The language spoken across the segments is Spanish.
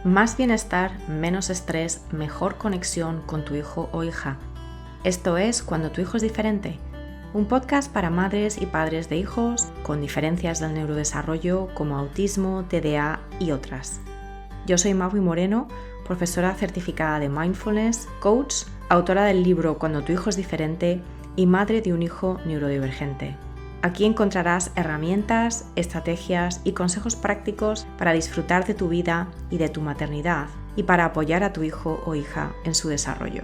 Más bienestar, menos estrés, mejor conexión con tu hijo o hija. Esto es Cuando tu hijo es diferente, un podcast para madres y padres de hijos con diferencias del neurodesarrollo como autismo, TDA y otras. Yo soy Maui Moreno, profesora certificada de Mindfulness, coach, autora del libro Cuando tu hijo es diferente y madre de un hijo neurodivergente. Aquí encontrarás herramientas, estrategias y consejos prácticos para disfrutar de tu vida y de tu maternidad y para apoyar a tu hijo o hija en su desarrollo.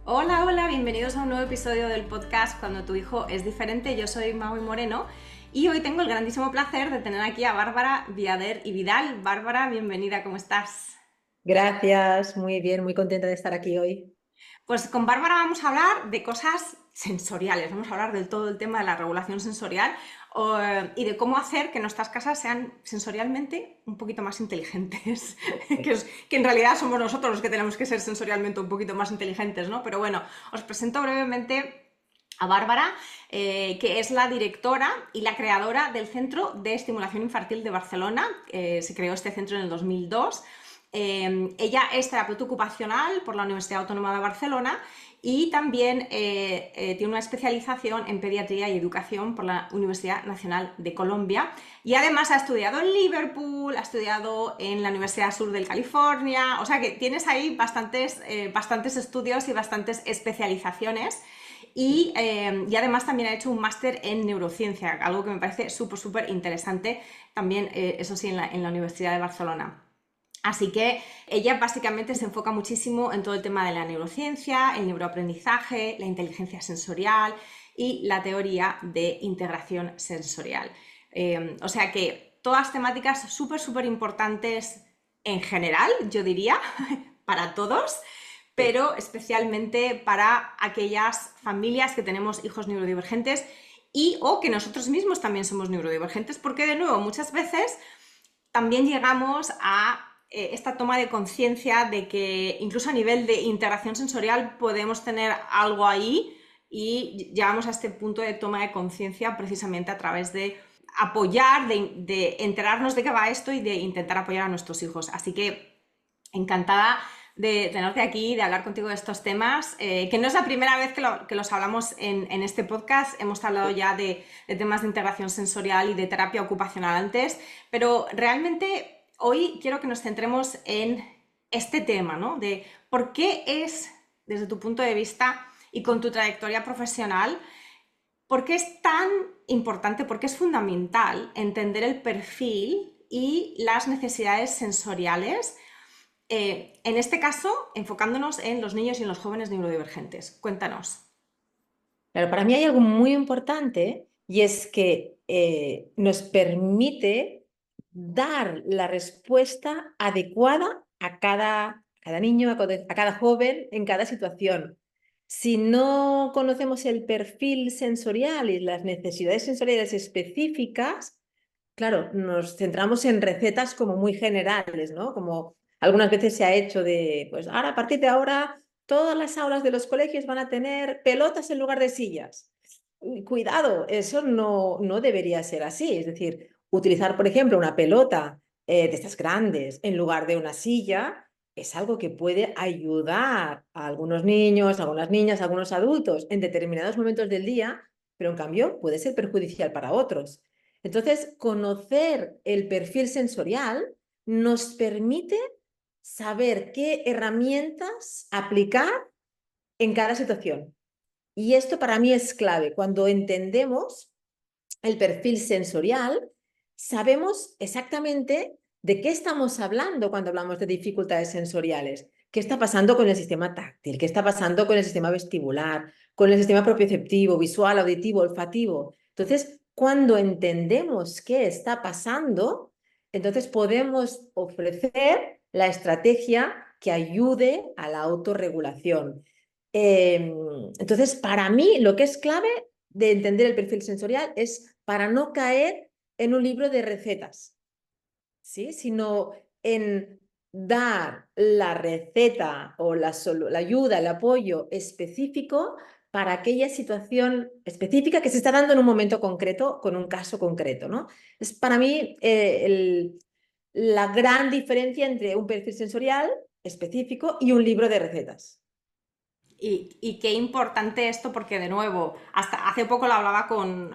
Hola, bienvenidos a un nuevo episodio del podcast Cuando tu hijo es diferente. Yo soy Maui Moreno y hoy tengo el grandísimo placer de tener aquí a Bárbara Viader y Vidal. Bárbara, bienvenida, ¿cómo estás? Gracias, muy bien, muy contenta de estar aquí hoy. Pues con Bárbara vamos a hablar de cosas sensoriales, vamos a hablar del todo el tema de la regulación sensorial y de cómo hacer que nuestras casas sean sensorialmente un poquito más inteligentes, que en realidad somos nosotros los que tenemos que ser sensorialmente un poquito más inteligentes, ¿no? Pero bueno, os presento brevemente a Bárbara, que es la directora y la creadora del Centro de Estimulación Infantil de Barcelona. Se creó este centro en el 2002. Ella es terapeuta ocupacional por la Universidad Autónoma de Barcelona y también tiene una especialización en pediatría y educación por la Universidad Nacional de Colombia, y además ha estudiado en Liverpool, ha estudiado en la Universidad Sur de California, o sea que tienes ahí bastantes estudios y bastantes especializaciones. Y además también ha hecho un máster en neurociencia, algo que me parece súper interesante también, eso sí, en la Universidad de Barcelona. Así que ella básicamente se enfoca muchísimo en todo el tema de la neurociencia, el neuroaprendizaje, la inteligencia sensorial y la teoría de integración sensorial. O sea que todas temáticas súper importantes en general, yo diría, para todos, pero especialmente para aquellas familias que tenemos hijos neurodivergentes o que nosotros mismos también somos neurodivergentes, porque de nuevo muchas veces también llegamos a esta toma de conciencia de que incluso a nivel de integración sensorial podemos tener algo ahí, y llegamos a este punto de toma de conciencia precisamente a través de apoyar, de enterarnos de qué va esto y de intentar apoyar a nuestros hijos. Así que encantada de tenerte aquí, de hablar contigo de estos temas, que no es la primera vez que los hablamos en este podcast. Hemos hablado ya de temas de integración sensorial y de terapia ocupacional antes, pero realmente hoy quiero que nos centremos en este tema, ¿no? De por qué es, desde tu punto de vista y con tu trayectoria profesional, por qué es tan importante, por qué es fundamental entender el perfil y las necesidades sensoriales, en este caso enfocándonos en los niños y en los jóvenes neurodivergentes. Cuéntanos. Claro, para mí hay algo muy importante y es que nos permite dar la respuesta adecuada a cada niño, a cada joven, en cada situación. Si no conocemos el perfil sensorial y las necesidades sensoriales específicas, claro, nos centramos en recetas como muy generales, ¿no? Como algunas veces se ha hecho de, pues ahora, a partir de ahora, todas las aulas de los colegios van a tener pelotas en lugar de sillas. Cuidado, eso no debería ser así. Es decir, utilizar, por ejemplo, una pelota de estas grandes en lugar de una silla es algo que puede ayudar a algunos niños, a algunas niñas, a algunos adultos en determinados momentos del día, pero en cambio puede ser perjudicial para otros. Entonces, conocer el perfil sensorial nos permite saber qué herramientas aplicar en cada situación. Y esto para mí es clave. Cuando entendemos el perfil sensorial, sabemos exactamente de qué estamos hablando cuando hablamos de dificultades sensoriales. ¿Qué está pasando con el sistema táctil? ¿Qué está pasando con el sistema vestibular? ¿Con el sistema propioceptivo, visual, auditivo, olfativo? Entonces, cuando entendemos qué está pasando, entonces podemos ofrecer la estrategia que ayude a la autorregulación. Entonces, para mí, lo que es clave de entender el perfil sensorial es para no caer en un libro de recetas, ¿sí? Sino en dar la receta o la ayuda, el apoyo específico para aquella situación específica que se está dando en un momento concreto, con un caso concreto, ¿no? Es para mí la gran diferencia entre un perfil sensorial específico y un libro de recetas. Y qué importante esto, porque de nuevo, hasta hace poco lo hablaba con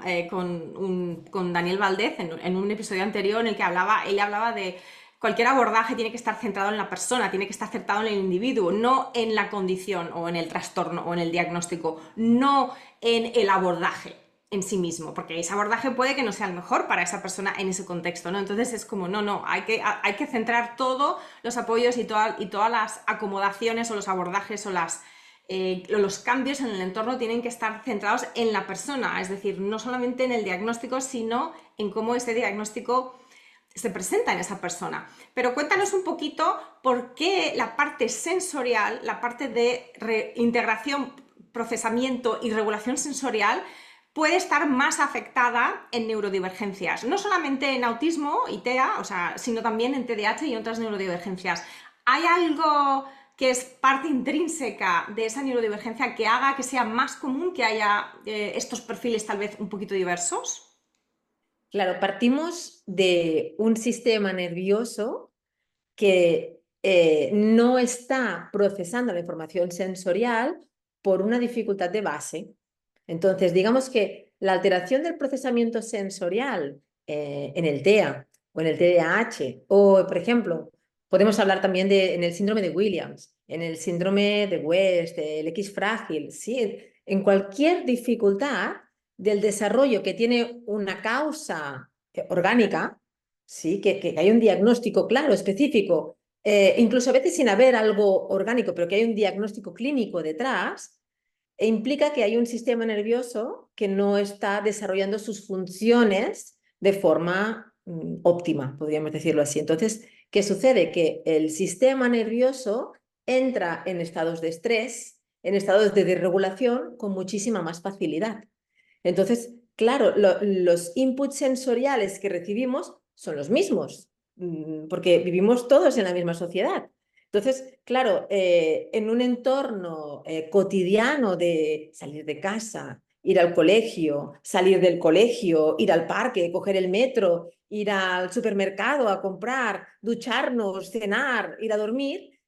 Daniel Valdez en un episodio anterior en el que él hablaba de cualquier abordaje tiene que estar centrado en la persona, tiene que estar centrado en el individuo, no en la condición o en el trastorno o en el diagnóstico, no en el abordaje en sí mismo, porque ese abordaje puede que no sea el mejor para esa persona en ese contexto, ¿no? Entonces es como, no, hay que centrar todos los apoyos y todas las acomodaciones o los abordajes o los cambios en el entorno tienen que estar centrados en la persona, es decir, no solamente en el diagnóstico, sino en cómo ese diagnóstico se presenta en esa persona. Pero cuéntanos un poquito por qué la parte sensorial, la parte de integración, procesamiento y regulación sensorial puede estar más afectada en neurodivergencias, no solamente en autismo y TEA, sino también en TDAH y otras neurodivergencias. ¿Hay algo que es parte intrínseca de esa neurodivergencia que haga que sea más común que haya estos perfiles tal vez un poquito diversos? Claro, partimos de un sistema nervioso que no está procesando la información sensorial por una dificultad de base. Entonces, digamos que la alteración del procesamiento sensorial en el TEA o en el TDAH, o por ejemplo, podemos hablar también en el síndrome de Williams, en el síndrome de West, el X frágil, ¿sí? En cualquier dificultad del desarrollo que tiene una causa orgánica, ¿sí? Que hay un diagnóstico claro, específico, incluso a veces sin haber algo orgánico, pero que hay un diagnóstico clínico detrás, implica que hay un sistema nervioso que no está desarrollando sus funciones de forma óptima, podríamos decirlo así. Entonces, ¿qué sucede? Que el sistema nervioso entra en estados de estrés, en estados de desregulación con muchísima más facilidad. Entonces, claro, los inputs sensoriales que recibimos son los mismos, porque vivimos todos en la misma sociedad. Entonces, claro, en un entorno cotidiano de salir de casa, ir al colegio, salir del colegio, ir al parque, coger el metro, ir al supermercado a comprar, ducharnos, cenar, ir a dormir,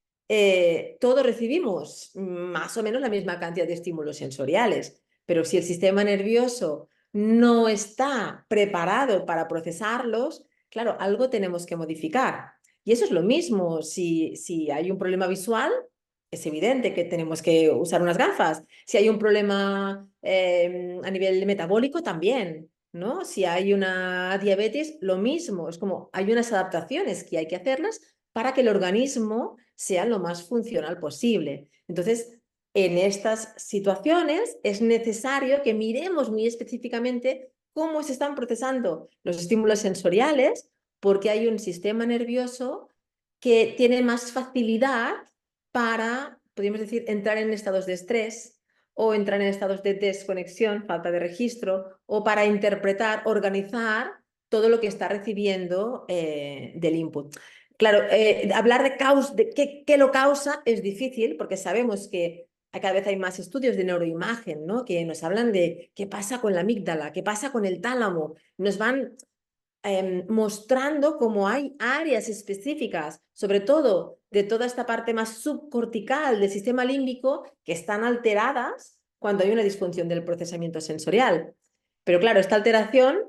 todos recibimos más o menos la misma cantidad de estímulos sensoriales. Pero si el sistema nervioso no está preparado para procesarlos, claro, algo tenemos que modificar. Y eso es lo mismo, si hay un problema visual, es evidente que tenemos que usar unas gafas. Si hay un problema a nivel metabólico, también, ¿no? Si hay una diabetes, lo mismo. Es como hay unas adaptaciones que hay que hacerlas para que el organismo sea lo más funcional posible. Entonces, en estas situaciones es necesario que miremos muy específicamente cómo se están procesando los estímulos sensoriales, porque hay un sistema nervioso que tiene más facilidad para, podríamos decir, entrar en estados de estrés o entrar en estados de desconexión, falta de registro, o para interpretar, organizar todo lo que está recibiendo del input. Claro, hablar de qué lo causa es difícil porque sabemos que cada vez hay más estudios de neuroimagen, ¿no? Que nos hablan de qué pasa con la amígdala, qué pasa con el tálamo. Nos van mostrando cómo hay áreas específicas, sobre todo de toda esta parte más subcortical del sistema límbico, que están alteradas cuando hay una disfunción del procesamiento sensorial. Pero claro, esta alteración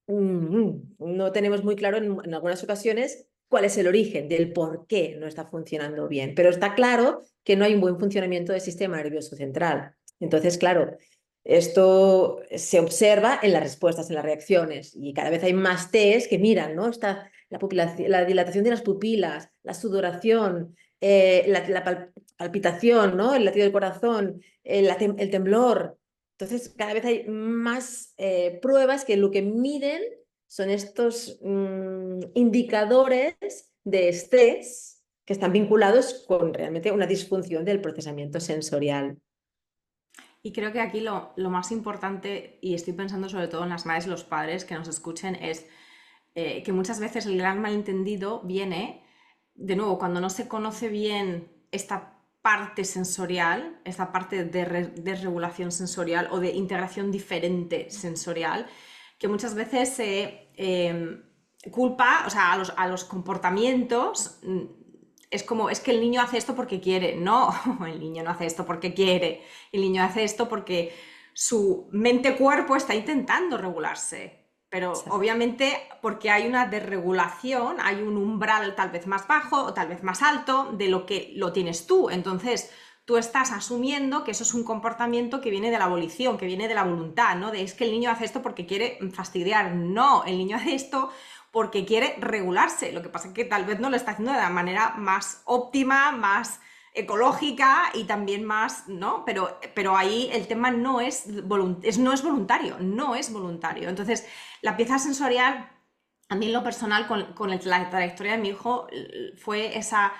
no tenemos muy claro en algunas ocasiones cuál es el origen del por qué no está funcionando bien, pero está claro que no hay un buen funcionamiento del sistema nervioso central. Entonces, claro, esto se observa en las respuestas, en las reacciones, y cada vez hay más test que miran, ¿no? Está la dilatación de las pupilas, la sudoración, la palpitación, ¿no? El latido del corazón, el temblor. Entonces, cada vez hay más pruebas que lo que miden son estos indicadores de estrés que están vinculados con realmente una disfunción del procesamiento sensorial. Y creo que aquí lo más importante, y estoy pensando sobre todo en las madres y los padres que nos escuchen, es que muchas veces el gran malentendido viene, de nuevo, cuando no se conoce bien esta parte sensorial, esta parte de regulación sensorial o de integración diferente sensorial, que muchas veces culpa, o sea, a los comportamientos, es como, es que el niño hace esto porque quiere. No, el niño no hace esto porque quiere. El niño hace esto porque su mente-cuerpo está intentando regularse. Pero Exacto. obviamente porque hay una desregulación, hay un umbral tal vez más bajo o tal vez más alto de lo que lo tienes tú. Entonces, tú estás asumiendo que eso es un comportamiento que viene de la abolición, que viene de la voluntad, ¿no? De es que el niño hace esto porque quiere fastidiar. No, el niño hace esto porque quiere regularse. Lo que pasa es que tal vez no lo está haciendo de la manera más óptima, más ecológica y también más, ¿no? Pero ahí el tema no es, no es voluntario, no es voluntario. Entonces, la pieza sensorial, a mí en lo personal, con la trayectoria de mi hijo, fue esa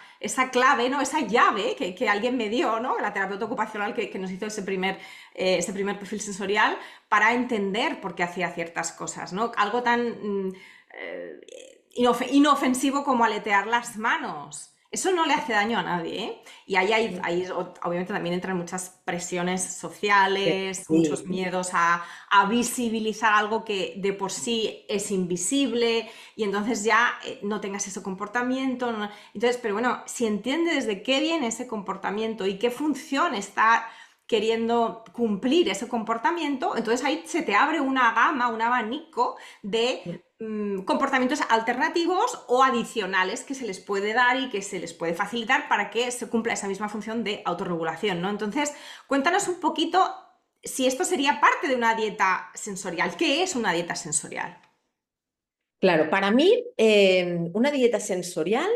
clave, ¿no? Esa llave que alguien me dio, ¿no? La terapeuta ocupacional que nos hizo ese primer perfil sensorial para entender por qué hacía ciertas cosas, ¿no? Algo tan eh, inofensivo como aletear las manos. Eso no le hace daño a nadie, ¿eh? Y ahí obviamente también entran muchas presiones sociales, muchos Sí. miedos a visibilizar algo que de por sí es invisible y entonces ya no tengas ese comportamiento. Entonces, pero bueno, si entiendes de qué viene ese comportamiento y qué función está queriendo cumplir ese comportamiento, entonces ahí se te abre una gama, un abanico de comportamientos alternativos o adicionales que se les puede dar y que se les puede facilitar para que se cumpla esa misma función de autorregulación, ¿no? Entonces, cuéntanos un poquito si esto sería parte de una dieta sensorial. ¿Qué es una dieta sensorial? Claro, para mí una dieta sensorial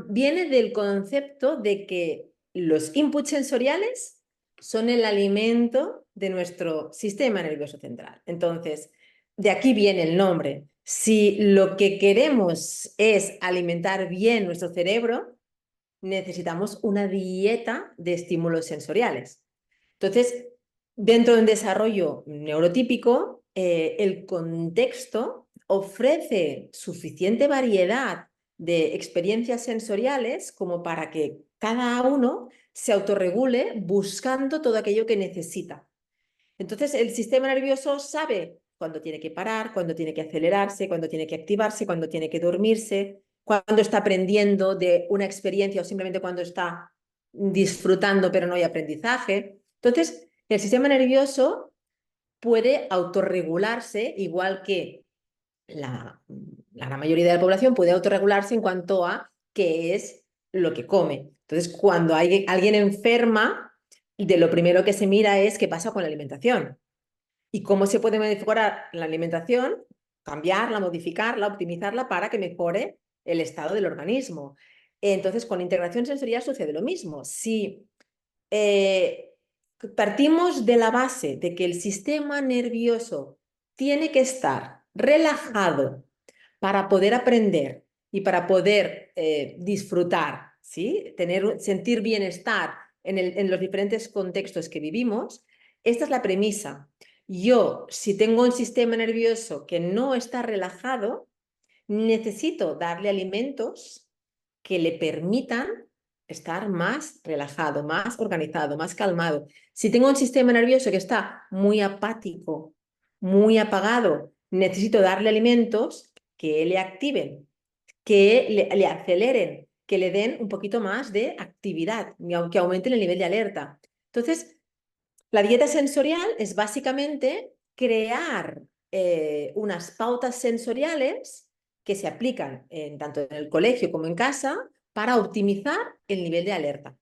viene del concepto de que los inputs sensoriales son el alimento de nuestro sistema nervioso central. Entonces, de aquí viene el nombre. Si lo que queremos es alimentar bien nuestro cerebro, necesitamos una dieta de estímulos sensoriales. Entonces, dentro de un desarrollo neurotípico, el contexto ofrece suficiente variedad de experiencias sensoriales como para que cada uno se autorregule buscando todo aquello que necesita. Entonces, el sistema nervioso sabe cuándo tiene que parar, cuándo tiene que acelerarse, cuándo tiene que activarse, cuándo tiene que dormirse, cuándo está aprendiendo de una experiencia o simplemente cuándo está disfrutando pero no hay aprendizaje. Entonces, el sistema nervioso puede autorregularse igual que la gran mayoría de la población puede autorregularse en cuanto a qué es lo que come. Entonces, cuando hay alguien enferma, de lo primero que se mira es qué pasa con la alimentación y cómo se puede mejorar la alimentación, cambiarla, modificarla, optimizarla para que mejore el estado del organismo. Entonces, con la integración sensorial sucede lo mismo. Si eh, partimos de la base de que el sistema nervioso tiene que estar relajado para poder aprender y para poder disfrutar, ¿sí? Sentir bienestar en los diferentes contextos que vivimos, esta es la premisa. Yo, si tengo un sistema nervioso que no está relajado, necesito darle alimentos que le permitan estar más relajado, más organizado, más calmado. Si tengo un sistema nervioso que está muy apático, muy apagado, necesito darle alimentos que le activen, que le aceleren, que le den un poquito más de actividad, que aumenten el nivel de alerta. Entonces, la dieta sensorial es básicamente crear unas pautas sensoriales que se aplican tanto en el colegio como en casa para optimizar el nivel de alerta,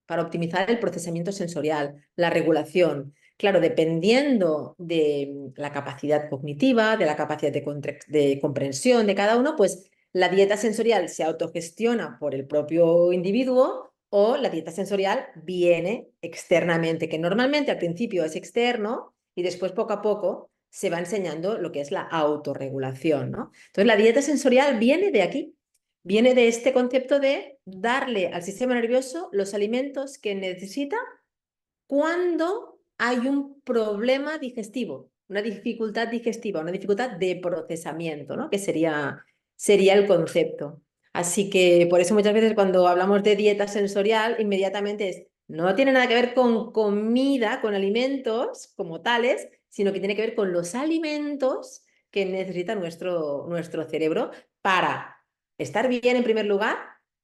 para optimizar el procesamiento sensorial, la regulación. Claro, dependiendo de la capacidad cognitiva, de la capacidad de comprensión de cada uno, pues la dieta sensorial se autogestiona por el propio individuo o la dieta sensorial viene externamente, que normalmente al principio es externo y después poco a poco se va enseñando lo que es la autorregulación, ¿no? Entonces la dieta sensorial viene de aquí, viene de este concepto de darle al sistema nervioso los alimentos que necesita cuando hay un problema digestivo, una dificultad digestiva, una dificultad de procesamiento, ¿no? Que sería el concepto. Así que por eso muchas veces cuando hablamos de dieta sensorial, inmediatamente no tiene nada que ver con comida, con alimentos como tales, sino que tiene que ver con los alimentos que necesita nuestro cerebro para estar bien en primer lugar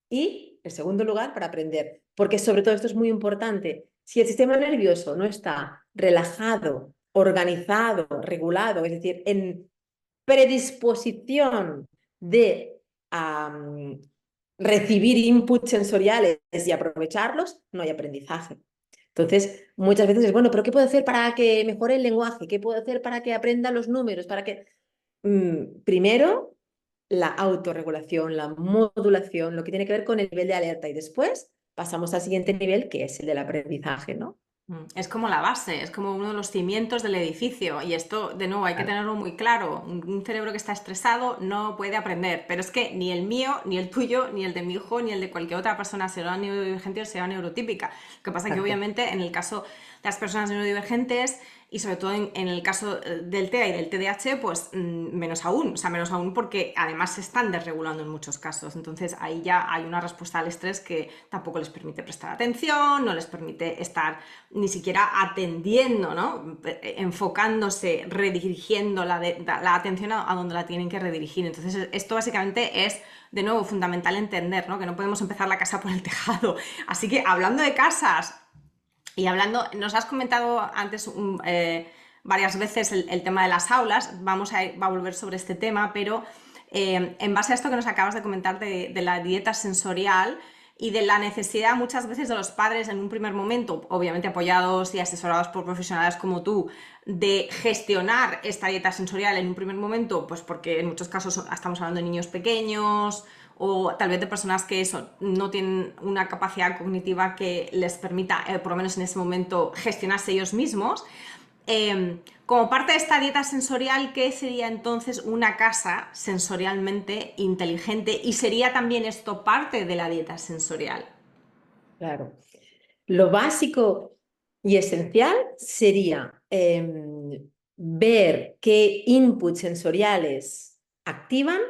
y, en segundo lugar, para aprender. Porque sobre todo esto es muy importante. Si el sistema nervioso no está relajado, organizado, regulado, es decir, en predisposición de recibir inputs sensoriales y aprovecharlos, no hay aprendizaje. Entonces, muchas veces es, bueno, pero ¿qué puedo hacer para que mejore el lenguaje? ¿Qué puedo hacer para que aprenda los números? Para que... primero, la autorregulación, la modulación, lo que tiene que ver con el nivel de alerta y después pasamos al siguiente nivel, que es el del aprendizaje, ¿no? Es como la base, es como uno de los cimientos del edificio y esto, de nuevo, hay que tenerlo muy claro. Un cerebro que está estresado no puede aprender, pero es que ni el mío, ni el tuyo, ni el de mi hijo, ni el de cualquier otra persona será neurodivergente o será neurotípica. Lo que pasa es que Exacto. obviamente en el caso de las personas neurodivergentes y sobre todo en el caso del TEA y del TDAH, pues menos aún, o sea, menos aún porque además se están desregulando en muchos casos. Entonces ahí ya hay una respuesta al estrés que tampoco les permite prestar atención, no les permite estar ni siquiera atendiendo, ¿no? Enfocándose, redirigiendo la atención a donde la tienen que redirigir. Entonces esto básicamente es, de nuevo, fundamental entender, ¿no? Que no podemos empezar la casa por el tejado. Así que hablando de casas, y hablando, nos has comentado antes varias veces el tema de las aulas, va a volver sobre este tema, pero en base a esto que nos acabas de comentar de la dieta sensorial y de la necesidad muchas veces de los padres en un primer momento, obviamente apoyados y asesorados por profesionales como tú, de gestionar esta dieta sensorial en un primer momento, pues porque en muchos casos estamos hablando de niños pequeños, o tal vez de personas que eso, no tienen una capacidad cognitiva que les permita, por lo menos en ese momento, gestionarse ellos mismos. Como parte de esta dieta sensorial, ¿qué sería entonces una casa sensorialmente inteligente? Y sería también esto parte de la dieta sensorial. Claro. Lo básico y esencial sería ver qué inputs sensoriales activan,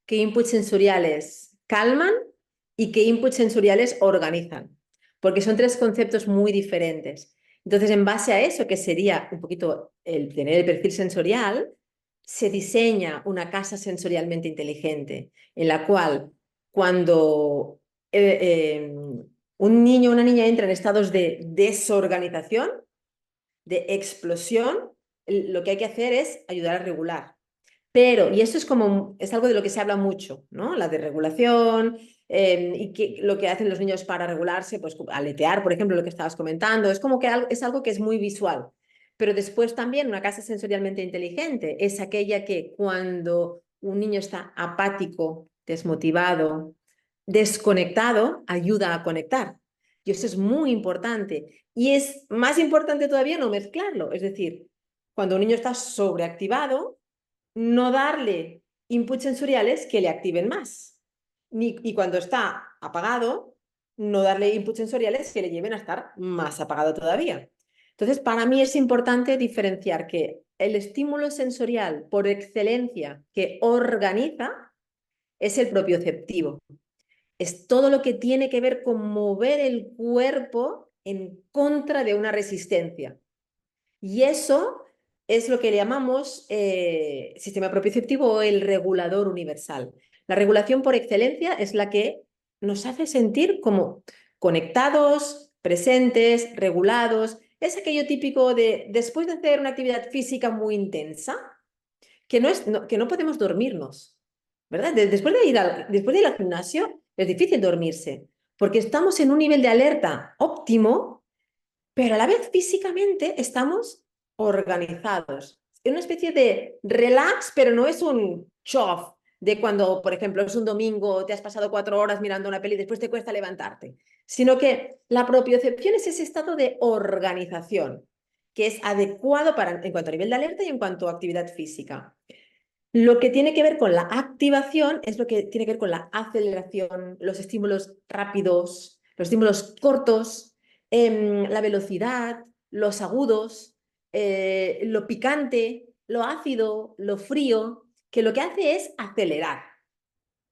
qué inputs sensoriales calman y qué inputs sensoriales organizan, porque son tres conceptos muy diferentes. Entonces, en base a eso, que sería un poquito el tener el perfil sensorial, se diseña una casa sensorialmente inteligente, en la cual cuando un niño o una niña entra en estados de desorganización, de explosión, lo que hay que hacer es ayudar a regular. Pero, y esto es algo de lo que se habla mucho, ¿no? La desregulación y lo que hacen los niños para regularse, pues aletear, por ejemplo, lo que estabas comentando, es como que es algo que es muy visual. Pero después también una casa sensorialmente inteligente es aquella que cuando un niño está apático, desmotivado, desconectado, ayuda a conectar. Y eso es muy importante. Y es más importante todavía no mezclarlo. Es decir, cuando un niño está sobreactivado, no darle inputs sensoriales que le activen más. Y cuando está apagado, no darle inputs sensoriales que le lleven a estar más apagado todavía. Entonces, para mí es importante diferenciar que el estímulo sensorial por excelencia que organiza es el propioceptivo. Es todo lo que tiene que ver con mover el cuerpo en contra de una resistencia. Y eso es lo que le llamamos sistema propioceptivo o el regulador universal. La regulación por excelencia es la que nos hace sentir como conectados, presentes, regulados. Es aquello típico de después de hacer una actividad física muy intensa, que no podemos dormirnos, ¿verdad? Después de ir al gimnasio es difícil dormirse, porque estamos en un nivel de alerta óptimo, pero a la vez físicamente estamos organizados. Es una especie de relax, pero no es un chof de cuando, por ejemplo, es un domingo, te has pasado 4 horas mirando una peli y después te cuesta levantarte, sino que la propiocepción es ese estado de organización que es adecuado en cuanto a nivel de alerta y en cuanto a actividad física. Lo que tiene que ver con la activación es lo que tiene que ver con la aceleración, los estímulos rápidos, los estímulos cortos, la velocidad, los agudos, lo picante, lo ácido, lo frío, que lo que hace es acelerar.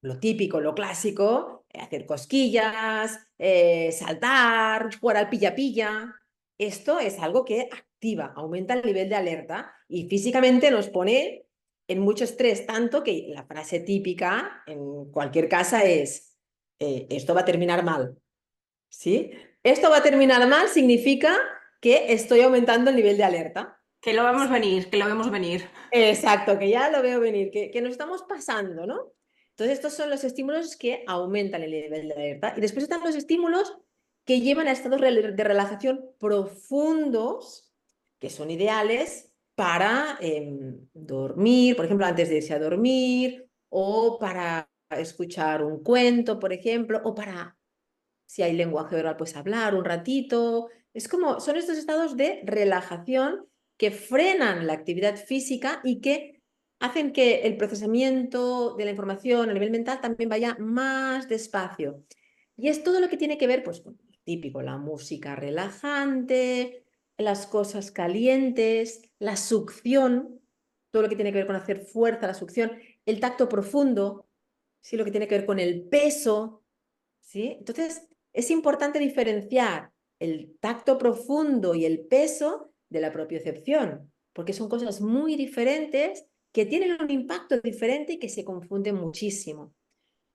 Lo típico, lo clásico, hacer cosquillas, saltar, jugar al pilla-pilla. Esto es algo que activa, aumenta el nivel de alerta y físicamente nos pone en mucho estrés, tanto que la frase típica en cualquier casa es, esto va a terminar mal, ¿sí? Esto va a terminar mal significa que estoy aumentando el nivel de alerta. Que lo vemos venir, que lo vemos venir. Exacto, que ya lo veo venir, que nos estamos pasando, ¿no? Entonces, estos son los estímulos que aumentan el nivel de alerta. Y después están los estímulos que llevan a estados de relajación profundos, que son ideales para dormir, por ejemplo, antes de irse a dormir, o para escuchar un cuento, por ejemplo, o para, si hay lenguaje oral, pues hablar un ratito. Es como, son estos estados de relajación que frenan la actividad física y que hacen que el procesamiento de la información a nivel mental también vaya más despacio. Y es todo lo que tiene que ver, pues, con lo típico, la música relajante, las cosas calientes, la succión, todo lo que tiene que ver con hacer fuerza, la succión, el tacto profundo, sí, lo que tiene que ver con el peso, ¿sí? Entonces, es importante diferenciar el tacto profundo y el peso de la propiocepción, porque son cosas muy diferentes que tienen un impacto diferente y que se confunden muchísimo.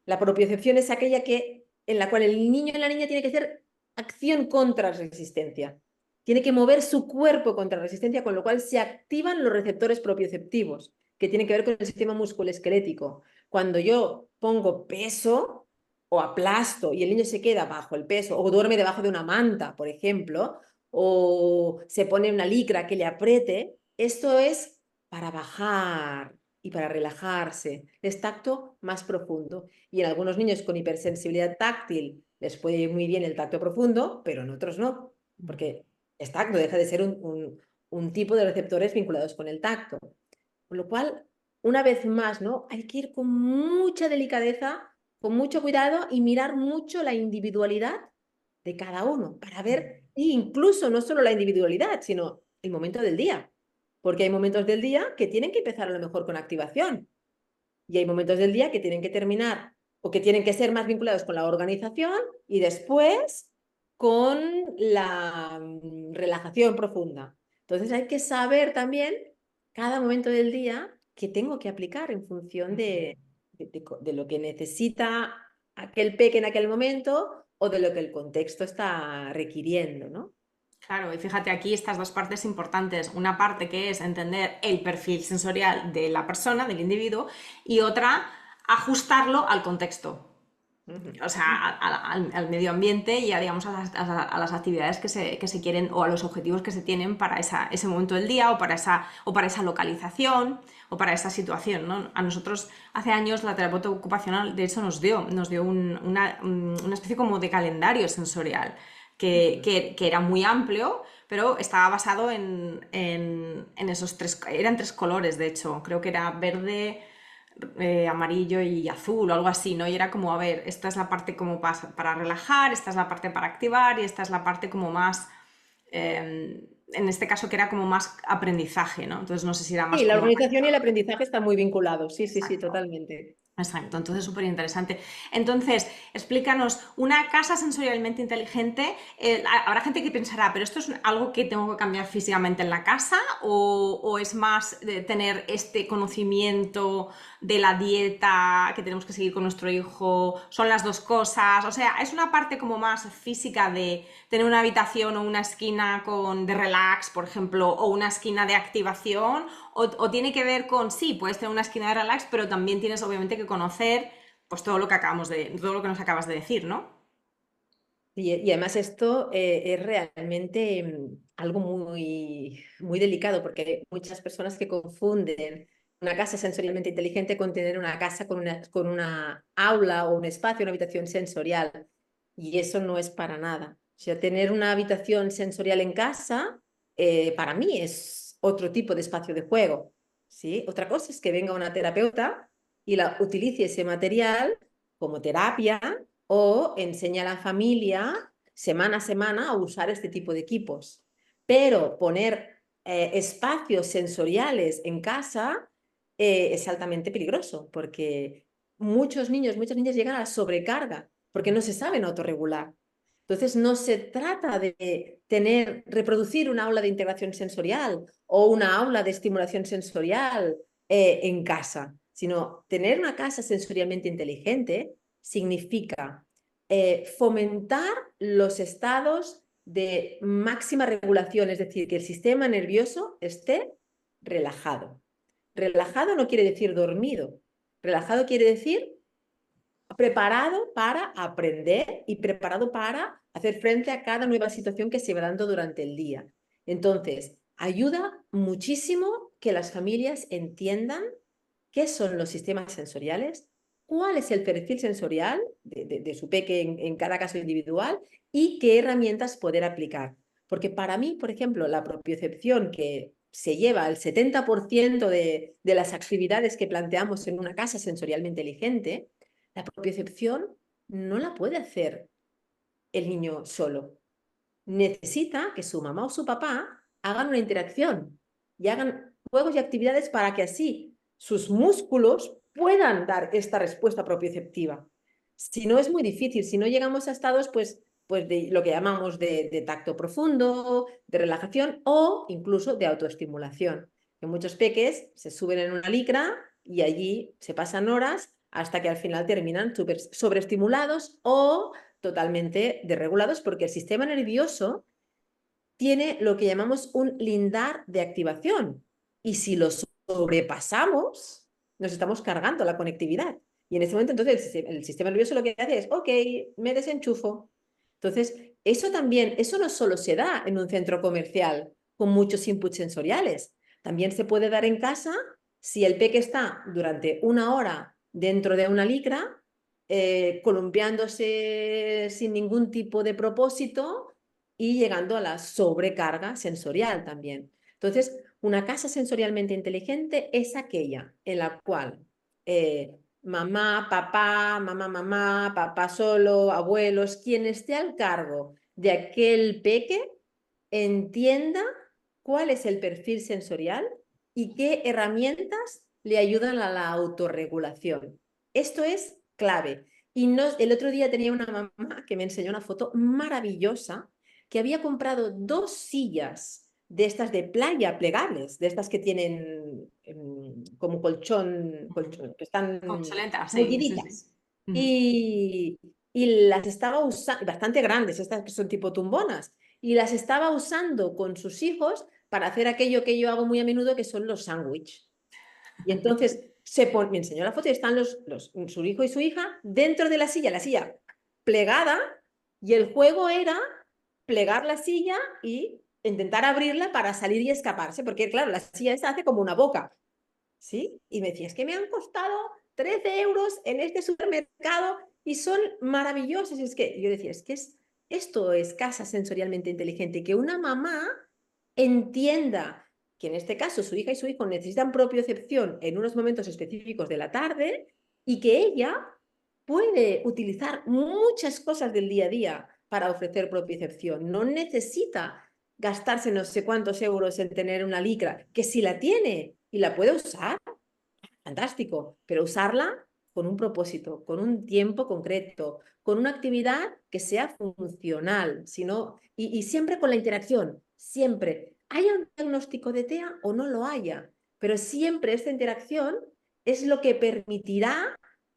La propiocepción es aquella en la cual el niño o la niña tiene que hacer acción contra resistencia. Tiene que mover su cuerpo contra resistencia, con lo cual se activan los receptores propioceptivos, que tienen que ver con el sistema musculoesquelético. Cuando yo pongo peso o aplasto y el niño se queda bajo el peso, o duerme debajo de una manta, por ejemplo, o se pone una licra que le apriete, esto es para bajar y para relajarse. Es tacto más profundo. Y en algunos niños con hipersensibilidad táctil les puede ir muy bien el tacto profundo, pero en otros no, porque es tacto, deja de ser un tipo de receptores vinculados con el tacto. Con lo cual, una vez más, ¿no? Hay que ir con mucha delicadeza, con mucho cuidado y mirar mucho la individualidad de cada uno para ver, e incluso no solo la individualidad, sino el momento del día. Porque hay momentos del día que tienen que empezar a lo mejor con activación y hay momentos del día que tienen que terminar o que tienen que ser más vinculados con la organización y después con la relajación profunda. Entonces hay que saber también cada momento del día que tengo que aplicar en función de lo que necesita aquel peque en aquel momento o de lo que el contexto está requiriendo, ¿no? Claro, y fíjate aquí estas dos partes importantes. Una parte que es entender el perfil sensorial de la persona, del individuo, y otra, ajustarlo al contexto. Ujú. O sea, al medio ambiente y a, digamos, a las actividades que se quieren o a los objetivos que se tienen para ese momento del día o para esa localización o para esa situación, ¿no? A nosotros hace años la terapeuta ocupacional de hecho nos dio una especie como de calendario sensorial que era muy amplio, pero estaba basado en esos eran tres colores, de hecho, creo que era verde, amarillo y azul o algo así, ¿no? Y era como, a ver, esta es la parte como para relajar, esta es la parte para activar y esta es la parte como más, en este caso que era como más aprendizaje, ¿no? Entonces no sé si era más Sí, la como... organización y el aprendizaje están muy vinculados. Sí, sí, sí, Exacto. totalmente. Exacto, entonces súper interesante. Entonces, explícanos, una casa sensorialmente inteligente, habrá gente que pensará, pero esto es algo que tengo que cambiar físicamente en la casa o es más de tener este conocimiento de la dieta que tenemos que seguir con nuestro hijo, son las dos cosas, o sea, es una parte como más física de tener una habitación o una esquina de relax, por ejemplo, o una esquina de activación, o tiene que ver con, sí, puedes tener una esquina de relax, pero también tienes obviamente que conocer pues todo lo que todo lo que nos acabas de decir, ¿no? Y además esto es realmente algo muy delicado porque hay muchas personas que confunden una casa sensorialmente inteligente con tener una casa con una aula o un espacio, una habitación sensorial. Y eso no es para nada. O sea, tener una habitación sensorial en casa, para mí es otro tipo de espacio de juego. ¿Sí? Otra cosa es que venga una terapeuta y utilice ese material como terapia o enseña a la familia semana a semana a usar este tipo de equipos. Pero poner espacios sensoriales en casa es altamente peligroso porque muchos niños, muchas niñas llegan a la sobrecarga porque no se saben autorregular. Entonces, no se trata de reproducir una aula de integración sensorial o una aula de estimulación sensorial en casa, sino tener una casa sensorialmente inteligente significa fomentar los estados de máxima regulación, es decir, que el sistema nervioso esté relajado. Relajado no quiere decir dormido, relajado quiere decir preparado para aprender y preparado para hacer frente a cada nueva situación que se va dando durante el día. Entonces, ayuda muchísimo que las familias entiendan qué son los sistemas sensoriales, cuál es el perfil sensorial de su peque en cada caso individual y qué herramientas poder aplicar. Porque para mí, por ejemplo, la propiocepción que se lleva el 70% de las actividades que planteamos en una casa sensorialmente inteligente, la propiocepción no la puede hacer el niño solo. Necesita que su mamá o su papá hagan una interacción y hagan juegos y actividades para que así sus músculos puedan dar esta respuesta propioceptiva. Si no, es muy difícil. Si no llegamos a estados, pues de lo que llamamos de tacto profundo, de relajación o incluso de autoestimulación. Que muchos peques se suben en una licra y allí se pasan horas hasta que al final terminan sobreestimulados o totalmente desregulados porque el sistema nervioso tiene lo que llamamos un lindar de activación y si lo sobrepasamos, nos estamos cargando la conectividad. Y en ese momento entonces el sistema nervioso lo que hace es, ok, me desenchufo. Entonces, eso también, eso no solo se da en un centro comercial con muchos inputs sensoriales, también se puede dar en casa si el peque está durante una hora dentro de una licra, columpiándose sin ningún tipo de propósito y llegando a la sobrecarga sensorial también. Entonces, una casa sensorialmente inteligente es aquella en la cual mamá, papá, mamá, papá solo, abuelos, quien esté al cargo de aquel peque, entienda cuál es el perfil sensorial y qué herramientas le ayudan a la autorregulación. Esto es clave. Y el otro día tenía una mamá que me enseñó una foto maravillosa que había comprado 2 sillas de estas de playa plegables, de estas que tienen como colchón, que están Obsoleta, sí, sí, sí. mulliditas. Y, y las estaba usando, bastante grandes, estas que son tipo tumbonas, y las estaba usando con sus hijos para hacer aquello que yo hago muy a menudo, que son los sándwiches. Y entonces me enseñó la foto y están su hijo y su hija dentro de la silla plegada, y el juego era plegar la silla y intentar abrirla para salir y escaparse, porque claro, la silla esta hace como una boca, ¿sí? Y me decía, es que me han costado 13 euros en este supermercado y son maravillosos. Y es que yo decía, esto es casa sensorialmente inteligente, que una mamá entienda que en este caso su hija y su hijo necesitan propiocepción en unos momentos específicos de la tarde y que ella puede utilizar muchas cosas del día a día para ofrecer propiocepción. No necesita gastarse no sé cuántos euros en tener una licra, que si la tiene y la puede usar, fantástico, pero usarla con un propósito, con un tiempo concreto, con una actividad que sea funcional, sino, y siempre con la interacción, siempre, haya un diagnóstico de TEA o no lo haya, pero siempre esta interacción es lo que permitirá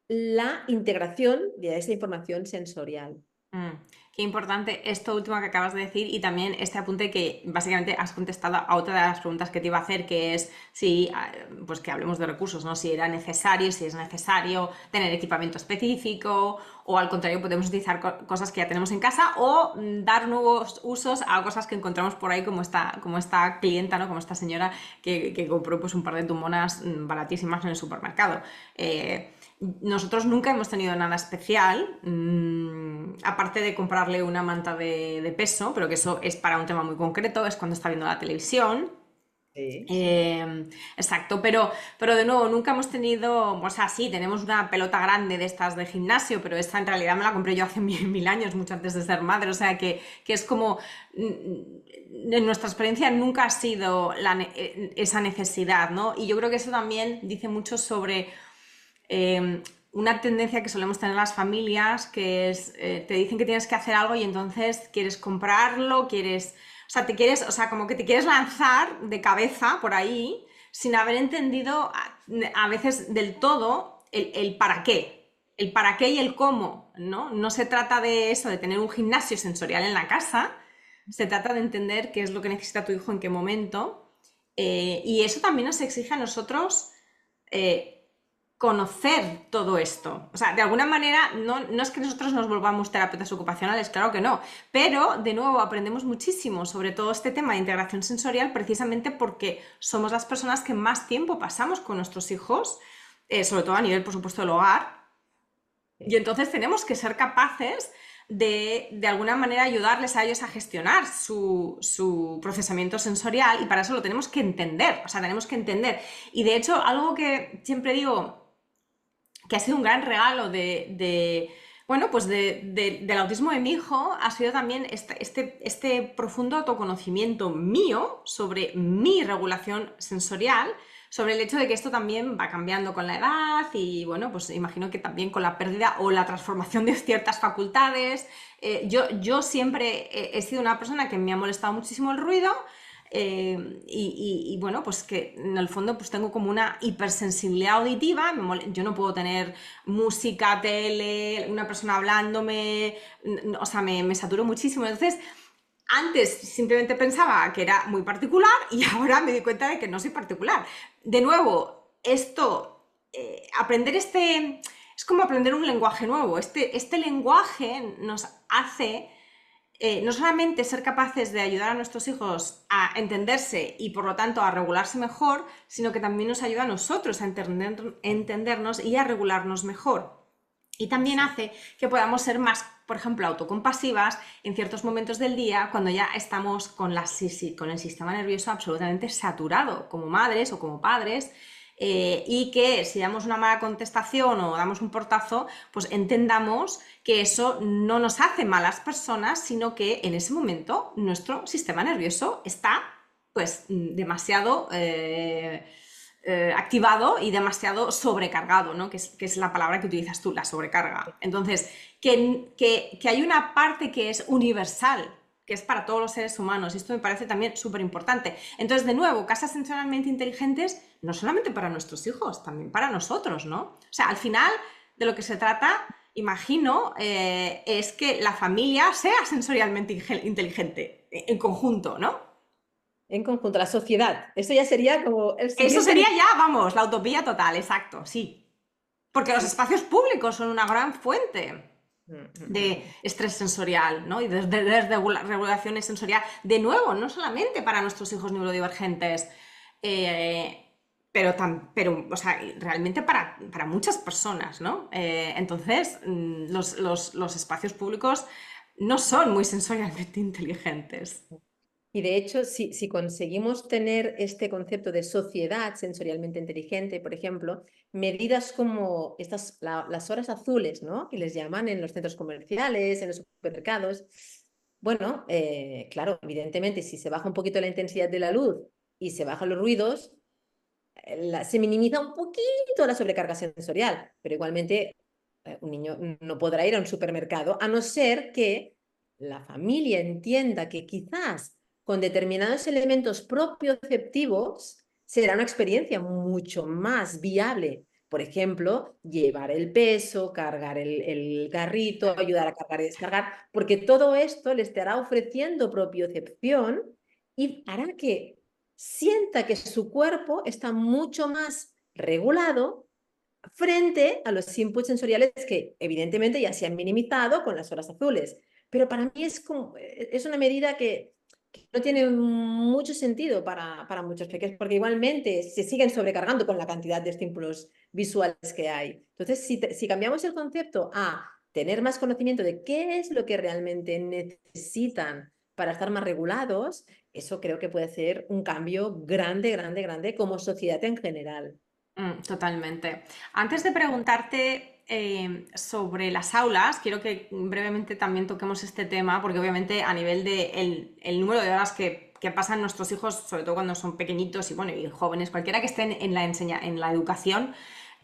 la integración de esa información sensorial. Qué importante esto último que acabas de decir y también este apunte que básicamente has contestado a otra de las preguntas que te iba a hacer, que es si, pues que hablemos de recursos, ¿no? Si era necesario, si es necesario tener equipamiento específico o al contrario podemos utilizar cosas que ya tenemos en casa o dar nuevos usos a cosas que encontramos por ahí como esta clienta, ¿no? Como esta señora que compró pues un par de tumbonas baratísimas en el supermercado. Nosotros nunca hemos tenido nada especial, aparte de comprarle una manta de peso, pero que eso es para un tema muy concreto, es cuando está viendo la televisión. Sí. Exacto, pero de nuevo, nunca hemos tenido, o sea, sí, tenemos una pelota grande de estas de gimnasio, pero esta en realidad me la compré yo hace mil años, mucho antes de ser madre, o sea, que es como, en nuestra experiencia nunca ha sido esa necesidad, ¿no? Y yo creo que eso también dice mucho sobre una tendencia que solemos tener las familias, que es, te dicen que tienes que hacer algo y entonces quieres comprarlo, o sea, como que te quieres lanzar de cabeza por ahí sin haber entendido a veces del todo el para qué. El para qué y el cómo, ¿no? No se trata de eso, de tener un gimnasio sensorial en la casa, se trata de entender qué es lo que necesita tu hijo en qué momento. Y eso también nos exige a nosotros eh, conocer todo esto. O sea, de alguna manera, no es que nosotros nos volvamos terapeutas ocupacionales, claro que no, pero de nuevo aprendemos muchísimo sobre todo este tema de integración sensorial precisamente porque somos las personas que más tiempo pasamos con nuestros hijos, sobre todo a nivel, por supuesto, del hogar. Y entonces tenemos que ser capaces de alguna manera ayudarles a ellos a gestionar su procesamiento sensorial y para eso lo tenemos que entender, o sea, tenemos que entender. Y de hecho, algo que siempre digo que ha sido un gran regalo bueno, pues del autismo de mi hijo ha sido también este profundo autoconocimiento mío sobre mi regulación sensorial, sobre el hecho de que esto también va cambiando con la edad y bueno, pues imagino que también con la pérdida o la transformación de ciertas facultades. Yo siempre he sido una persona que me ha molestado muchísimo el ruido. Y bueno, pues que en el fondo pues tengo como una hipersensibilidad auditiva, yo no puedo tener música, tele, una persona hablándome, o sea, me saturo muchísimo. Entonces, antes simplemente pensaba que era muy particular y ahora me doy cuenta de que no soy particular. De nuevo, aprender es como aprender un lenguaje nuevo. Este lenguaje nos hace no solamente ser capaces de ayudar a nuestros hijos a entenderse y por lo tanto a regularse mejor, sino que también nos ayuda a nosotros a entendernos y a regularnos mejor. Y también hace que podamos ser más, por ejemplo, autocompasivas en ciertos momentos del día cuando ya estamos con el sistema nervioso absolutamente saturado, como madres o como padres, y que si damos una mala contestación o damos un portazo, pues entendamos que eso no nos hace malas personas, sino que en ese momento nuestro sistema nervioso está pues demasiado activado y demasiado sobrecargado, ¿no? Que es la palabra que utilizas tú, la sobrecarga. Entonces, que hay una parte que es universal, que es para todos los seres humanos, y esto me parece también súper importante. Entonces, de nuevo, casas sensorialmente inteligentes, no solamente para nuestros hijos, también para nosotros, ¿no? O sea, al final, de lo que se trata, imagino, es que la familia sea sensorialmente inteligente, en conjunto, ¿no? En conjunto, la sociedad. Eso ya sería como el Eso siguiente sería nivel. ya, vamos, la utopía total, exacto, sí. Porque los espacios públicos son una gran fuente de estrés sensorial, ¿no? Y de desregulación sensorial. De nuevo, no solamente para nuestros hijos neurodivergentes, pero o sea, realmente para muchas personas, ¿no? Entonces, los espacios públicos no son muy sensorialmente inteligentes. Y de hecho, si conseguimos tener este concepto de sociedad sensorialmente inteligente, por ejemplo, medidas como las horas azules, ¿no? Que les llaman en los centros comerciales, en los supermercados. Bueno, claro, evidentemente, si se baja un poquito la intensidad de la luz y se bajan los ruidos, se minimiza un poquito la sobrecarga sensorial, pero igualmente un niño no podrá ir a un supermercado a no ser que la familia entienda que quizás con determinados elementos propioceptivos será una experiencia mucho más viable. Por ejemplo, llevar el peso, cargar el carrito, ayudar a cargar y descargar, porque todo esto le estará ofreciendo propiocepción y hará que sienta que su cuerpo está mucho más regulado frente a los inputs sensoriales que evidentemente ya se han minimizado con las horas azules. Pero para mí es una medida que no tiene mucho sentido para muchos pequeños, porque igualmente se siguen sobrecargando con la cantidad de estímulos visuales que hay. Entonces, si cambiamos el concepto a tener más conocimiento de qué es lo que realmente necesitan para estar más regulados, eso creo que puede ser un cambio grande, grande, grande como sociedad en general. Totalmente. Antes de preguntarte sobre las aulas, quiero que brevemente también toquemos este tema, porque obviamente a nivel de el número de horas que pasan nuestros hijos, sobre todo cuando son pequeñitos y bueno, y jóvenes, cualquiera que estén en la educación,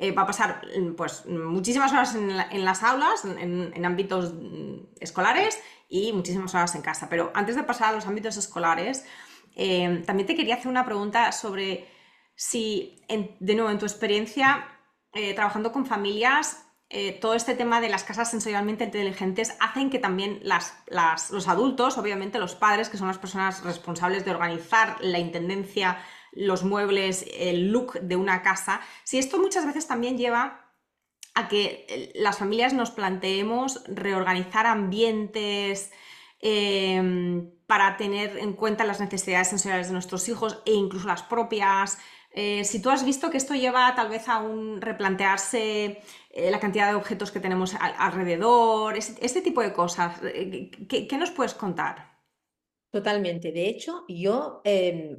va a pasar pues muchísimas horas en las aulas, en ámbitos escolares y muchísimas horas en casa. Pero antes de pasar a los ámbitos escolares, también te quería hacer una pregunta sobre si, de nuevo, en tu experiencia trabajando con familias, todo este tema de las casas sensorialmente inteligentes hacen que también los adultos, obviamente los padres, que son las personas responsables de organizar la intendencia, los muebles, el look de una casa, si esto muchas veces también lleva a que las familias nos planteemos reorganizar ambientes para tener en cuenta las necesidades sensoriales de nuestros hijos e incluso las propias. Si tú has visto que esto lleva tal vez a un replantearse la cantidad de objetos que tenemos alrededor, este tipo de cosas, ¿qué nos puedes contar? Totalmente. De hecho, yo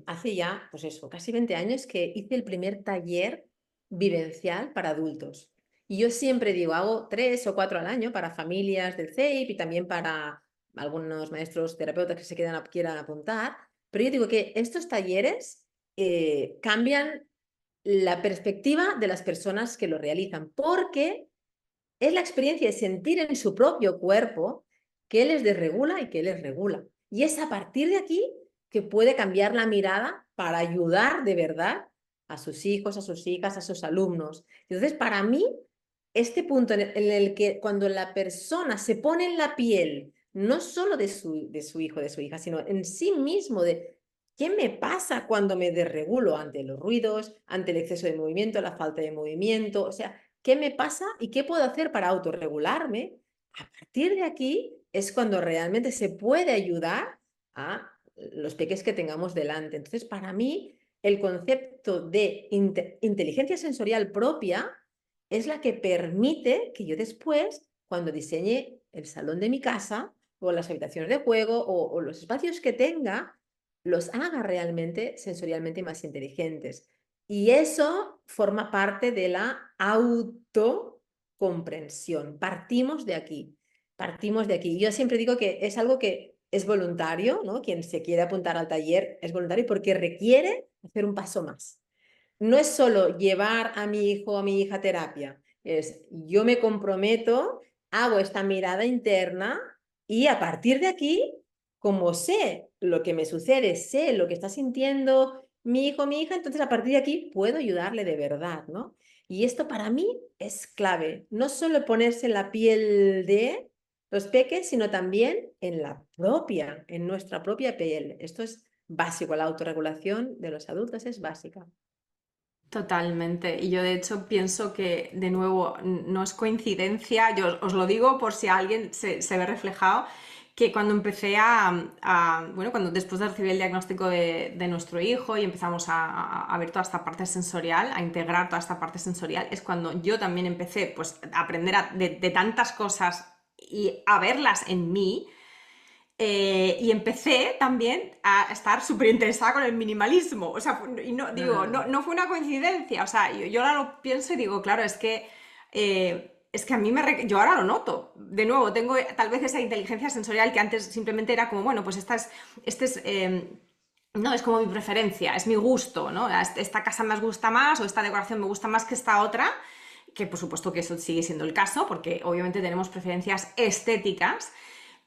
hace ya, pues eso, casi 20 años que hice el primer taller vivencial para adultos. Y yo siempre digo, hago 3 o 4 al año para familias del CEIP y también para algunos maestros terapeutas que se quieran apuntar. Pero yo digo que estos talleres cambian la perspectiva de las personas que lo realizan, porque es la experiencia de sentir en su propio cuerpo qué les desregula y qué les regula. Y es a partir de aquí que puede cambiar la mirada para ayudar de verdad a sus hijos, a sus hijas, a sus alumnos. Entonces, para mí, este punto en el que cuando la persona se pone en la piel, no solo de su hijo, de su hija, sino en sí mismo, de qué me pasa cuando me desregulo ante los ruidos, ante el exceso de movimiento, la falta de movimiento, o sea, ¿qué me pasa y qué puedo hacer para autorregularme? A partir de aquí es cuando realmente se puede ayudar a los peques que tengamos delante. Entonces, para mí, el concepto de inteligencia sensorial propia es la que permite que yo después, cuando diseñe el salón de mi casa o las habitaciones de juego o los espacios que tenga, los haga realmente sensorialmente más inteligentes. Y eso forma parte de la autocomprensión. Partimos de aquí, partimos de aquí. Yo siempre digo que es algo que es voluntario, ¿no? Quien se quiere apuntar al taller es voluntario porque requiere hacer un paso más. No es solo llevar a mi hijo o a mi hija a terapia, es yo me comprometo, hago esta mirada interna y a partir de aquí, como sé lo que me sucede, sé lo que está sintiendo mi hijo o mi hija, entonces a partir de aquí puedo ayudarle de verdad, ¿no? Y esto para mí es clave, no solo ponerse en la piel de los peques, sino también en la propia, en nuestra propia piel. Esto es básico, la autorregulación de los adultos es básica. Totalmente. Y yo de hecho pienso que, de nuevo, no es coincidencia, yo os lo digo por si alguien se ve reflejado, que cuando empecé bueno, cuando después de recibir el diagnóstico de nuestro hijo y empezamos a ver toda esta parte sensorial, a integrar toda esta parte sensorial, es cuando yo también empecé pues, a aprender de tantas cosas y a verlas en mí. Y empecé también a estar súper interesada con el minimalismo. O sea, y no, digo, Ah, no fue una coincidencia. O sea, yo ahora lo pienso y digo, claro, es que a mí yo ahora lo noto. De nuevo, tengo tal vez esa inteligencia sensorial que antes simplemente era como, bueno, pues no, es como mi preferencia, es mi gusto, ¿no? Esta casa me gusta más o esta decoración me gusta más que esta otra, que por supuesto que eso sigue siendo el caso, porque obviamente tenemos preferencias estéticas,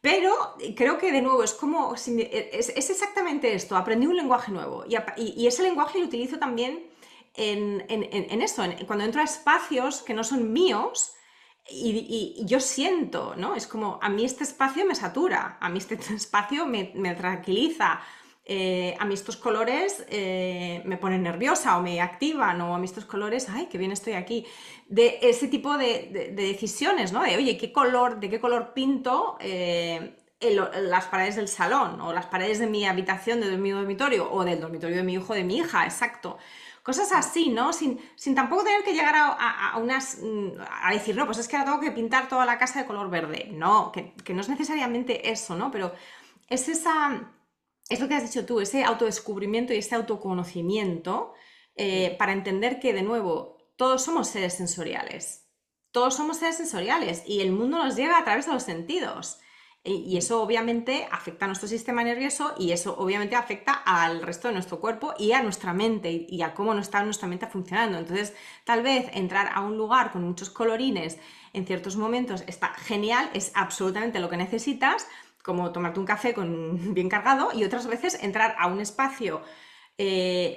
pero creo que de nuevo es como, es exactamente esto, aprendí un lenguaje nuevo y ese lenguaje lo utilizo también en eso, cuando entro a espacios que no son míos y yo siento, ¿no? Es como, a mí este espacio me satura, a mí este espacio me tranquiliza, a mí estos colores me ponen nerviosa o me activan, o a mí estos colores, ay, qué bien estoy aquí. De ese tipo de decisiones, ¿no? De, oye, ¿de qué color pinto las paredes del salón? O las paredes de mi habitación, de mi dormitorio, o del dormitorio de mi hijo o de mi hija, exacto. Cosas así, ¿no? Sin tampoco tener que llegar a decir, no, pues es que ahora tengo que pintar toda la casa de color verde. No, que no es necesariamente eso, ¿no? Pero es es lo que has dicho tú, ese autodescubrimiento y ese autoconocimiento para entender que, de nuevo, todos somos seres sensoriales. Todos somos seres sensoriales y el mundo nos llega a través de los sentidos. Y eso obviamente afecta a nuestro sistema nervioso y eso obviamente afecta al resto de nuestro cuerpo y a nuestra mente y a cómo no está nuestra mente funcionando. Entonces, tal vez entrar a un lugar con muchos colorines en ciertos momentos está genial, es absolutamente lo que necesitas, como tomarte un café bien cargado, y otras veces entrar a un espacio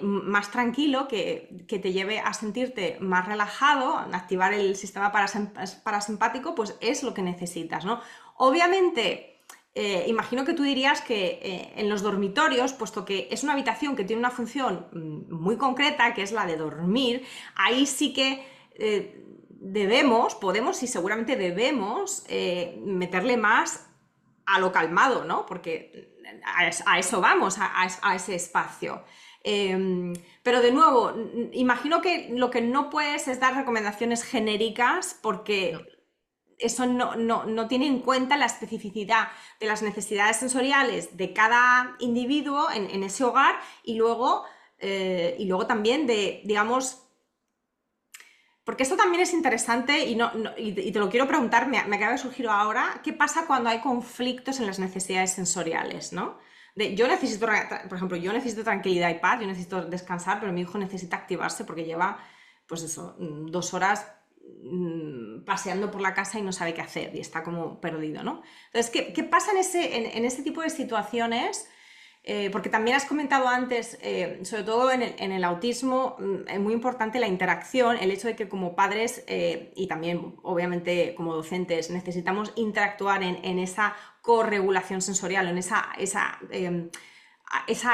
más tranquilo, que te lleve a sentirte más relajado, a activar el sistema parasimpático, pues es lo que necesitas, ¿no? Obviamente, imagino que tú dirías que en los dormitorios, puesto que es una habitación que tiene una función muy concreta, que es la de dormir, ahí sí que podemos y seguramente debemos meterle más a lo calmado, ¿no? Porque a eso vamos, a ese espacio. Pero de nuevo, imagino que lo que no puedes es dar recomendaciones genéricas No. porque eso no tiene en cuenta la especificidad de las necesidades sensoriales de cada individuo en ese hogar y luego también de, digamos, porque esto también es interesante y te lo quiero preguntar, me acaba de surgir ahora, ¿qué pasa cuando hay conflictos en las necesidades sensoriales, ¿no? Yo necesito, por ejemplo, yo necesito tranquilidad y paz, yo necesito descansar, pero mi hijo necesita activarse porque lleva, pues eso, 2 horas paseando por la casa y no sabe qué hacer y está como perdido, ¿no? Entonces, ¿qué pasa en ese tipo de situaciones? Porque también has comentado antes, sobre todo en el autismo, es muy importante la interacción, el hecho de que como padres y también obviamente como docentes necesitamos interactuar en esa corregulación sensorial, en esa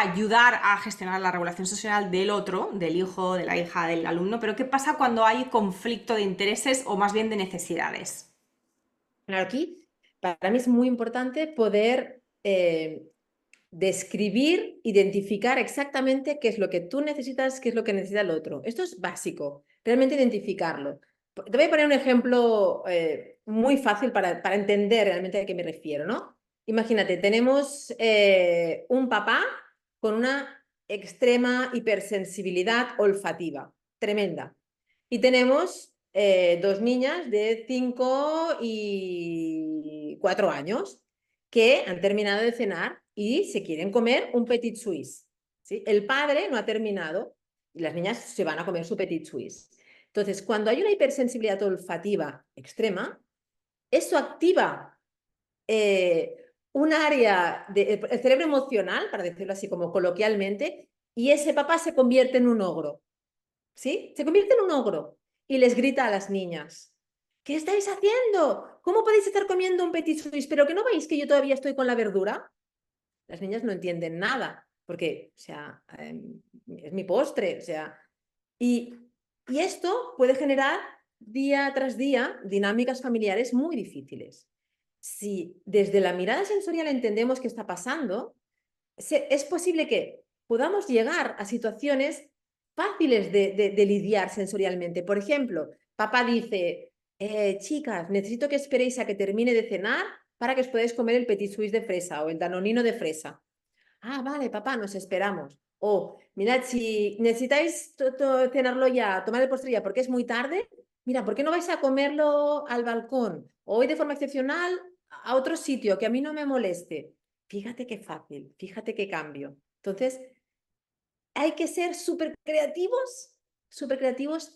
ayudar a gestionar la regulación sensorial del otro, del hijo, de la hija, del alumno. Pero ¿qué pasa cuando hay conflicto de intereses o más bien de necesidades? Claro, aquí para mí es muy importante poder describir, identificar exactamente qué es lo que tú necesitas, qué es lo que necesita el otro. Esto es básico, realmente identificarlo. Te voy a poner un ejemplo muy fácil para entender realmente a qué me refiero, ¿no? Imagínate, tenemos un papá con una extrema hipersensibilidad olfativa, tremenda. Y tenemos dos niñas de 5 y 4 años que han terminado de cenar y se quieren comer un petit suisse. ¿Sí? El padre no ha terminado y las niñas se van a comer su petit suisse. Entonces, cuando hay una hipersensibilidad olfativa extrema, eso activa un área del cerebro emocional, para decirlo así como coloquialmente, y ese papá se convierte en un ogro. ¿Sí? Se convierte en un ogro y les grita a las niñas: ¿qué estáis haciendo? ¿Cómo podéis estar comiendo un petit suisse? ¿Pero que no veis que yo todavía estoy con la verdura? Las niñas no entienden nada, porque, o sea, es mi postre, o sea, y, y esto puede generar día tras día dinámicas familiares muy difíciles. Si desde la mirada sensorial entendemos qué está pasando, es posible que podamos llegar a situaciones fáciles de lidiar sensorialmente. Por ejemplo, papá dice, chicas, necesito que esperéis a que termine de cenar para que os podáis comer el petit suisse de fresa o el danonino de fresa. Ah, vale, papá, nos esperamos. O, mirad, si necesitáis cenarlo ya, tomar el postre ya, porque es muy tarde, mira, ¿por qué no vais a comerlo al balcón? O hoy de forma excepcional a otro sitio que a mí no me moleste. Fíjate qué fácil, fíjate qué cambio. Entonces, hay que ser súper creativos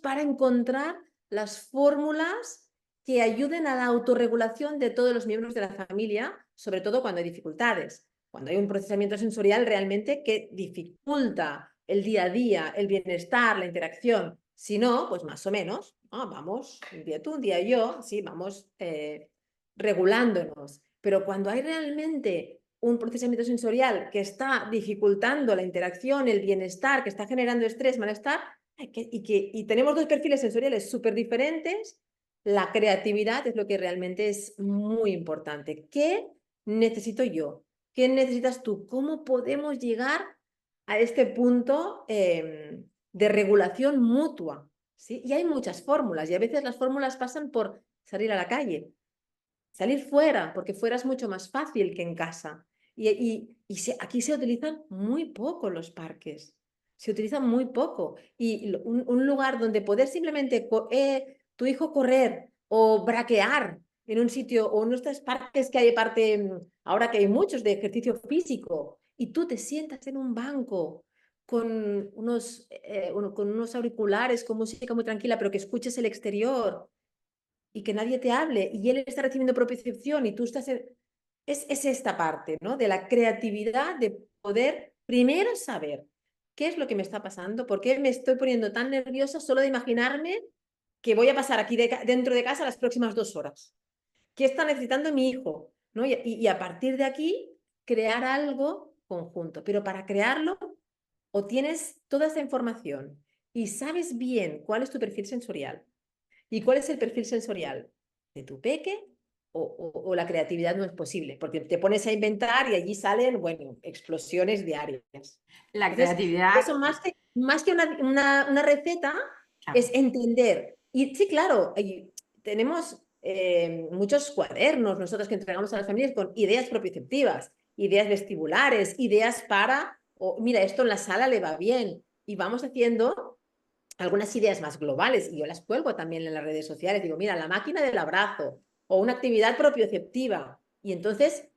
para encontrar las fórmulas que ayuden a la autorregulación de todos los miembros de la familia, sobre todo cuando hay dificultades, cuando hay un procesamiento sensorial realmente que dificulta el día a día, el bienestar, la interacción. Si no, pues más o menos, ¿no? Vamos, un día tú, un día yo, sí, vamos regulándonos. Pero cuando hay realmente un procesamiento sensorial que está dificultando la interacción, el bienestar, que está generando estrés, malestar, y tenemos dos perfiles sensoriales súper diferentes, la creatividad es lo que realmente es muy importante. ¿Qué necesito yo? ¿Qué necesitas tú? ¿Cómo podemos llegar a este punto de regulación mutua? ¿Sí? Y hay muchas fórmulas y a veces las fórmulas pasan por salir a la calle, salir fuera, porque fuera es mucho más fácil que en casa. Aquí se utilizan muy poco los parques, se utilizan muy poco. Y un lugar donde poder simplemente tu hijo correr o braquear en un sitio o en estos parques que hay parte, ahora que hay muchos de ejercicio físico, y tú te sientas en un banco con unos auriculares, con música muy tranquila, pero que escuches el exterior y que nadie te hable y él está recibiendo propiocepción y tú estás es esta parte, ¿no? De la creatividad, de poder primero saber ¿qué es lo que me está pasando? ¿Por qué me estoy poniendo tan nerviosa solo de imaginarme que voy a pasar aquí dentro de casa las próximas 2 horas? ¿Qué está necesitando mi hijo? ¿No? Y a partir de aquí, crear algo conjunto. Pero para crearlo, o tienes toda esa información y sabes bien cuál es tu perfil sensorial y cuál es el perfil sensorial de tu peque, o la creatividad no es posible, porque te pones a inventar y allí salen, bueno, explosiones diarias. La Entonces, creatividad, eso más que una receta, claro. es entender. Y sí, claro, tenemos muchos cuadernos nosotros que entregamos a las familias con ideas propioceptivas, ideas vestibulares, ideas para, mira, esto en la sala le va bien. Y vamos haciendo algunas ideas más globales, y yo las cuelgo también en las redes sociales. Digo, mira, la máquina del abrazo o una actividad propioceptiva. Y entonces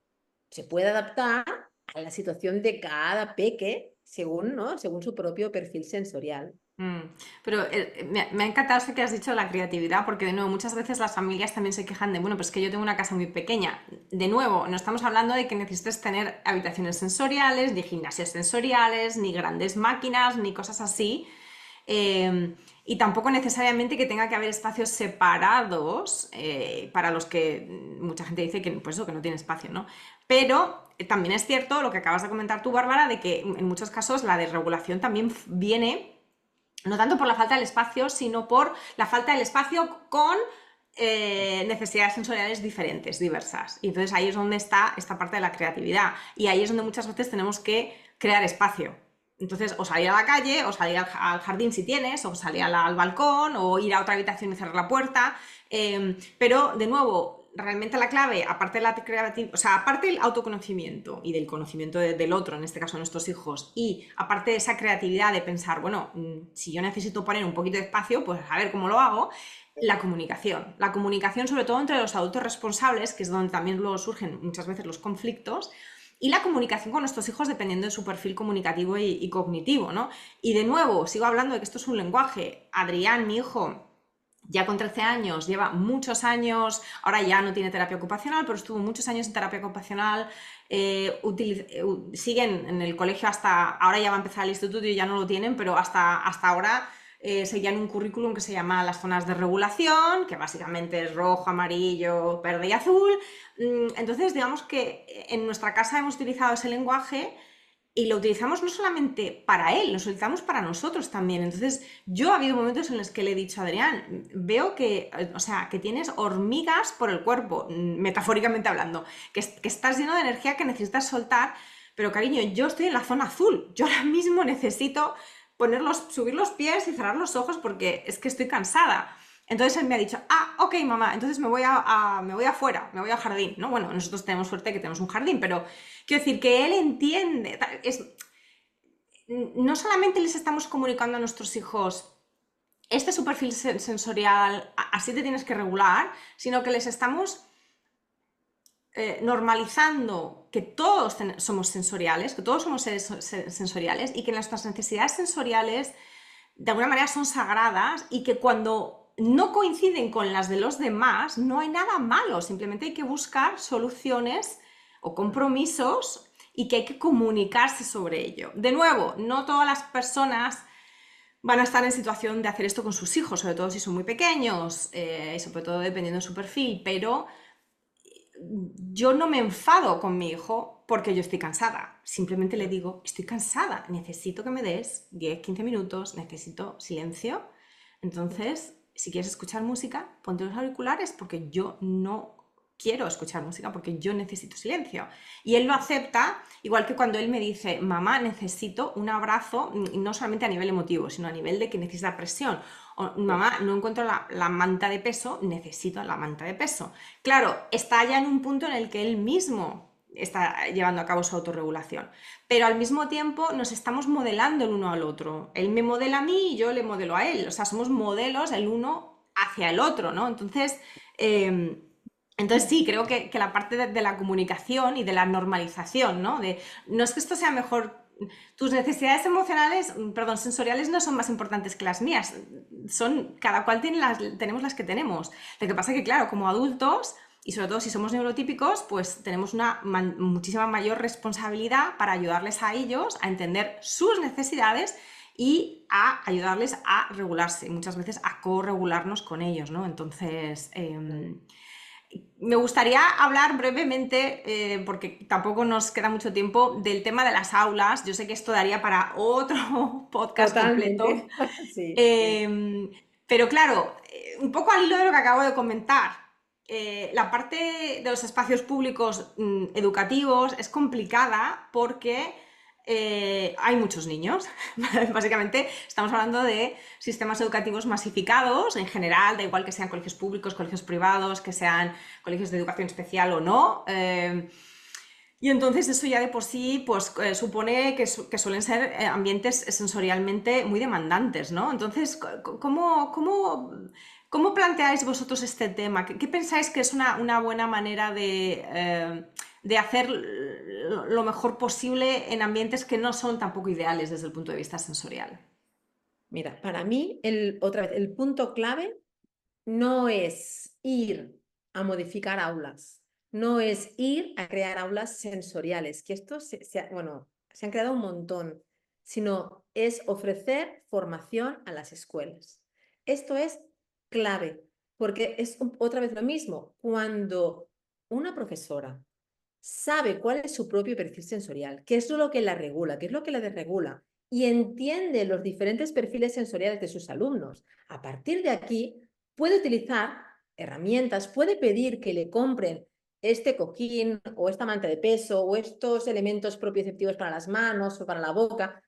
se puede adaptar a la situación de cada peque según, ¿no? Según su propio perfil sensorial. Mm, Pero me ha encantado eso que has dicho de la creatividad, porque de nuevo, muchas veces las familias también se quejan de, bueno, pues que yo tengo una casa muy pequeña. De nuevo, no estamos hablando de que necesites tener habitaciones sensoriales, ni gimnasios sensoriales, ni grandes máquinas, ni cosas así. Y tampoco necesariamente que tenga que haber espacios separados para los que mucha gente dice que, pues eso, que no tiene espacio, ¿no? Pero también es cierto lo que acabas de comentar tú, Bárbara, de que en muchos casos la desregulación también viene no tanto por la falta del espacio, sino por la falta del espacio con necesidades sensoriales diferentes, diversas. Y entonces ahí es donde está esta parte de la creatividad. Y ahí es donde muchas veces tenemos que crear espacio. Entonces, o salir a la calle, o salir al jardín si tienes, o salir al balcón, o ir a otra habitación y cerrar la puerta. Pero, de nuevo, realmente la clave, aparte de la creatividad, o sea, aparte del autoconocimiento y del conocimiento del otro, en este caso nuestros hijos, y aparte de esa creatividad de pensar, bueno, si yo necesito poner un poquito de espacio, pues a ver cómo lo hago, la comunicación sobre todo entre los adultos responsables, que es donde también luego surgen muchas veces los conflictos, y la comunicación con nuestros hijos dependiendo de su perfil comunicativo y cognitivo, ¿no? Y de nuevo, sigo hablando de que esto es un lenguaje. Adrián, mi hijo, ya con 13 años, lleva muchos años, ahora ya no tiene terapia ocupacional, pero estuvo muchos años en terapia ocupacional, siguen en el colegio hasta, ahora ya va a empezar el instituto y ya no lo tienen, pero hasta ahora seguían un currículum que se llama las zonas de regulación, que básicamente es rojo, amarillo, verde y azul. Entonces, digamos que en nuestra casa hemos utilizado ese lenguaje y lo utilizamos no solamente para él, lo utilizamos para nosotros también. Entonces, yo ha habido momentos en los que le he dicho a Adrián, veo que, o sea, que tienes hormigas por el cuerpo, metafóricamente hablando, que estás lleno de energía que necesitas soltar, pero cariño, yo estoy en la zona azul, yo ahora mismo necesito subir los pies y cerrar los ojos porque es que estoy cansada. Entonces él me ha dicho, ok, mamá, entonces me voy afuera, me voy al jardín, ¿no? Bueno, nosotros tenemos suerte que tenemos un jardín, pero quiero decir que él entiende, no solamente les estamos comunicando a nuestros hijos, este es su perfil sensorial, así te tienes que regular, sino que les estamos normalizando que todos somos sensoriales, que todos somos seres sensoriales y que nuestras necesidades sensoriales de alguna manera son sagradas y que cuando no coinciden con las de los demás no hay nada malo, simplemente hay que buscar soluciones o compromisos y que hay que comunicarse sobre ello. De nuevo, no todas las personas van a estar en situación de hacer esto con sus hijos, sobre todo si son muy pequeños, y sobre todo dependiendo de su perfil, pero yo no me enfado con mi hijo porque yo estoy cansada. Simplemente le digo, estoy cansada, necesito que me des 10, 15 minutos, necesito silencio. Entonces, si quieres escuchar música, ponte los auriculares porque yo no quiero escuchar música porque yo necesito silencio. Y él lo acepta, igual que cuando él me dice, mamá, necesito un abrazo, no solamente a nivel emotivo, sino a nivel de que necesita presión. O, mamá, no encuentro la manta de peso, necesito la manta de peso. Claro, está ya en un punto en el que él mismo está llevando a cabo su autorregulación, pero al mismo tiempo nos estamos modelando el uno al otro. Él me modela a mí y yo le modelo a él, o sea, somos modelos el uno hacia el otro, ¿no? Entonces sí, creo que la parte de la comunicación y de la normalización, ¿no? No es que esto sea mejor, tus necesidades emocionales, perdón, sensoriales no son más importantes que las mías, cada cual tenemos las que tenemos. Lo que pasa es que, claro, como adultos y sobre todo si somos neurotípicos, pues tenemos una muchísima mayor responsabilidad para ayudarles a ellos a entender sus necesidades y a ayudarles a regularse, muchas veces a corregularnos con ellos, ¿no? Entonces, me gustaría hablar brevemente, porque tampoco nos queda mucho tiempo, del tema de las aulas. Yo sé que esto daría para otro podcast completo. Totalmente. Sí, sí. Pero claro, un poco al hilo de lo que acabo de comentar, la parte de los espacios públicos educativos es complicada porque hay muchos niños. Básicamente estamos hablando de sistemas educativos masificados en general, da igual que sean colegios públicos, colegios privados, que sean colegios de educación especial o no. Y entonces eso ya de por sí pues, supone que suelen ser ambientes sensorialmente muy demandantes, ¿no? Entonces, ¿cómo planteáis vosotros este tema? ¿Qué pensáis que es una buena manera de hacer lo mejor posible en ambientes que no son tampoco ideales desde el punto de vista sensorial? Mira, para mí, otra vez, el punto clave no es ir a modificar aulas, no es ir a crear aulas sensoriales, que esto bueno, se han creado un montón, sino es ofrecer formación a las escuelas. Esto es clave, porque es otra vez lo mismo. Cuando una profesora sabe cuál es su propio perfil sensorial, qué es lo que la regula, qué es lo que la desregula, y entiende los diferentes perfiles sensoriales de sus alumnos, a partir de aquí puede utilizar herramientas, puede pedir que le compren este cojín o esta manta de peso o estos elementos propioceptivos para las manos o para la boca,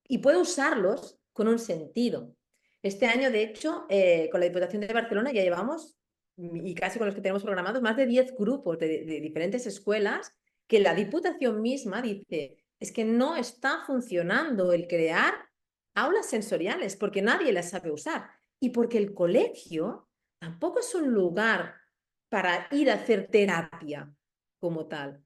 y puede usarlos con un sentido. Este año, de hecho, con la Diputación de Barcelona ya llevamos, y casi con los que tenemos programados, más de 10 grupos de diferentes escuelas que la Diputación misma dice, es que no está funcionando el crear aulas sensoriales porque nadie las sabe usar y porque el colegio tampoco es un lugar para ir a hacer terapia como tal.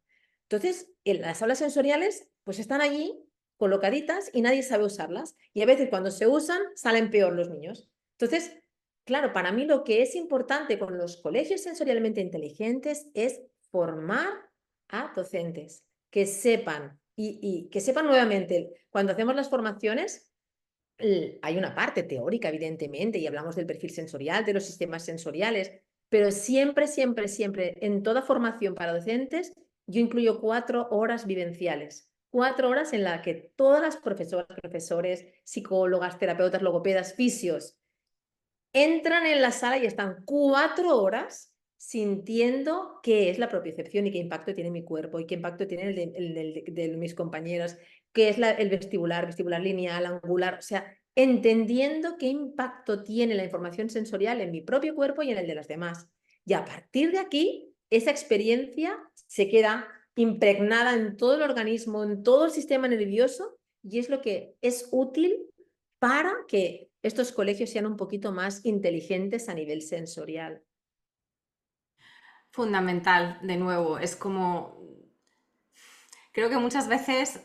Entonces, las aulas sensoriales pues están allí colocaditas y nadie sabe usarlas. Y a veces cuando se usan salen peor los niños. Entonces, claro, para mí lo que es importante con los colegios sensorialmente inteligentes es formar a docentes que sepan y que sepan nuevamente, cuando hacemos las formaciones, hay una parte teórica, evidentemente, y hablamos del perfil sensorial, de los sistemas sensoriales, pero siempre, siempre, siempre, en toda formación para docentes, yo incluyo 4 horas vivenciales. 4 horas en las que todas las profesoras, profesores, psicólogas, terapeutas, logopedas, fisios, entran en la sala y están 4 horas sintiendo qué es la propiocepción y qué impacto tiene mi cuerpo y qué impacto tiene de mis compañeros, qué es el vestibular, vestibular lineal, angular, o sea, entendiendo qué impacto tiene la información sensorial en mi propio cuerpo y en el de las demás. Y a partir de aquí, esa experiencia se queda impregnada en todo el organismo, en todo el sistema nervioso, y es lo que es útil para que estos colegios sean un poquito más inteligentes a nivel sensorial. Fundamental, de nuevo, es como, creo que muchas veces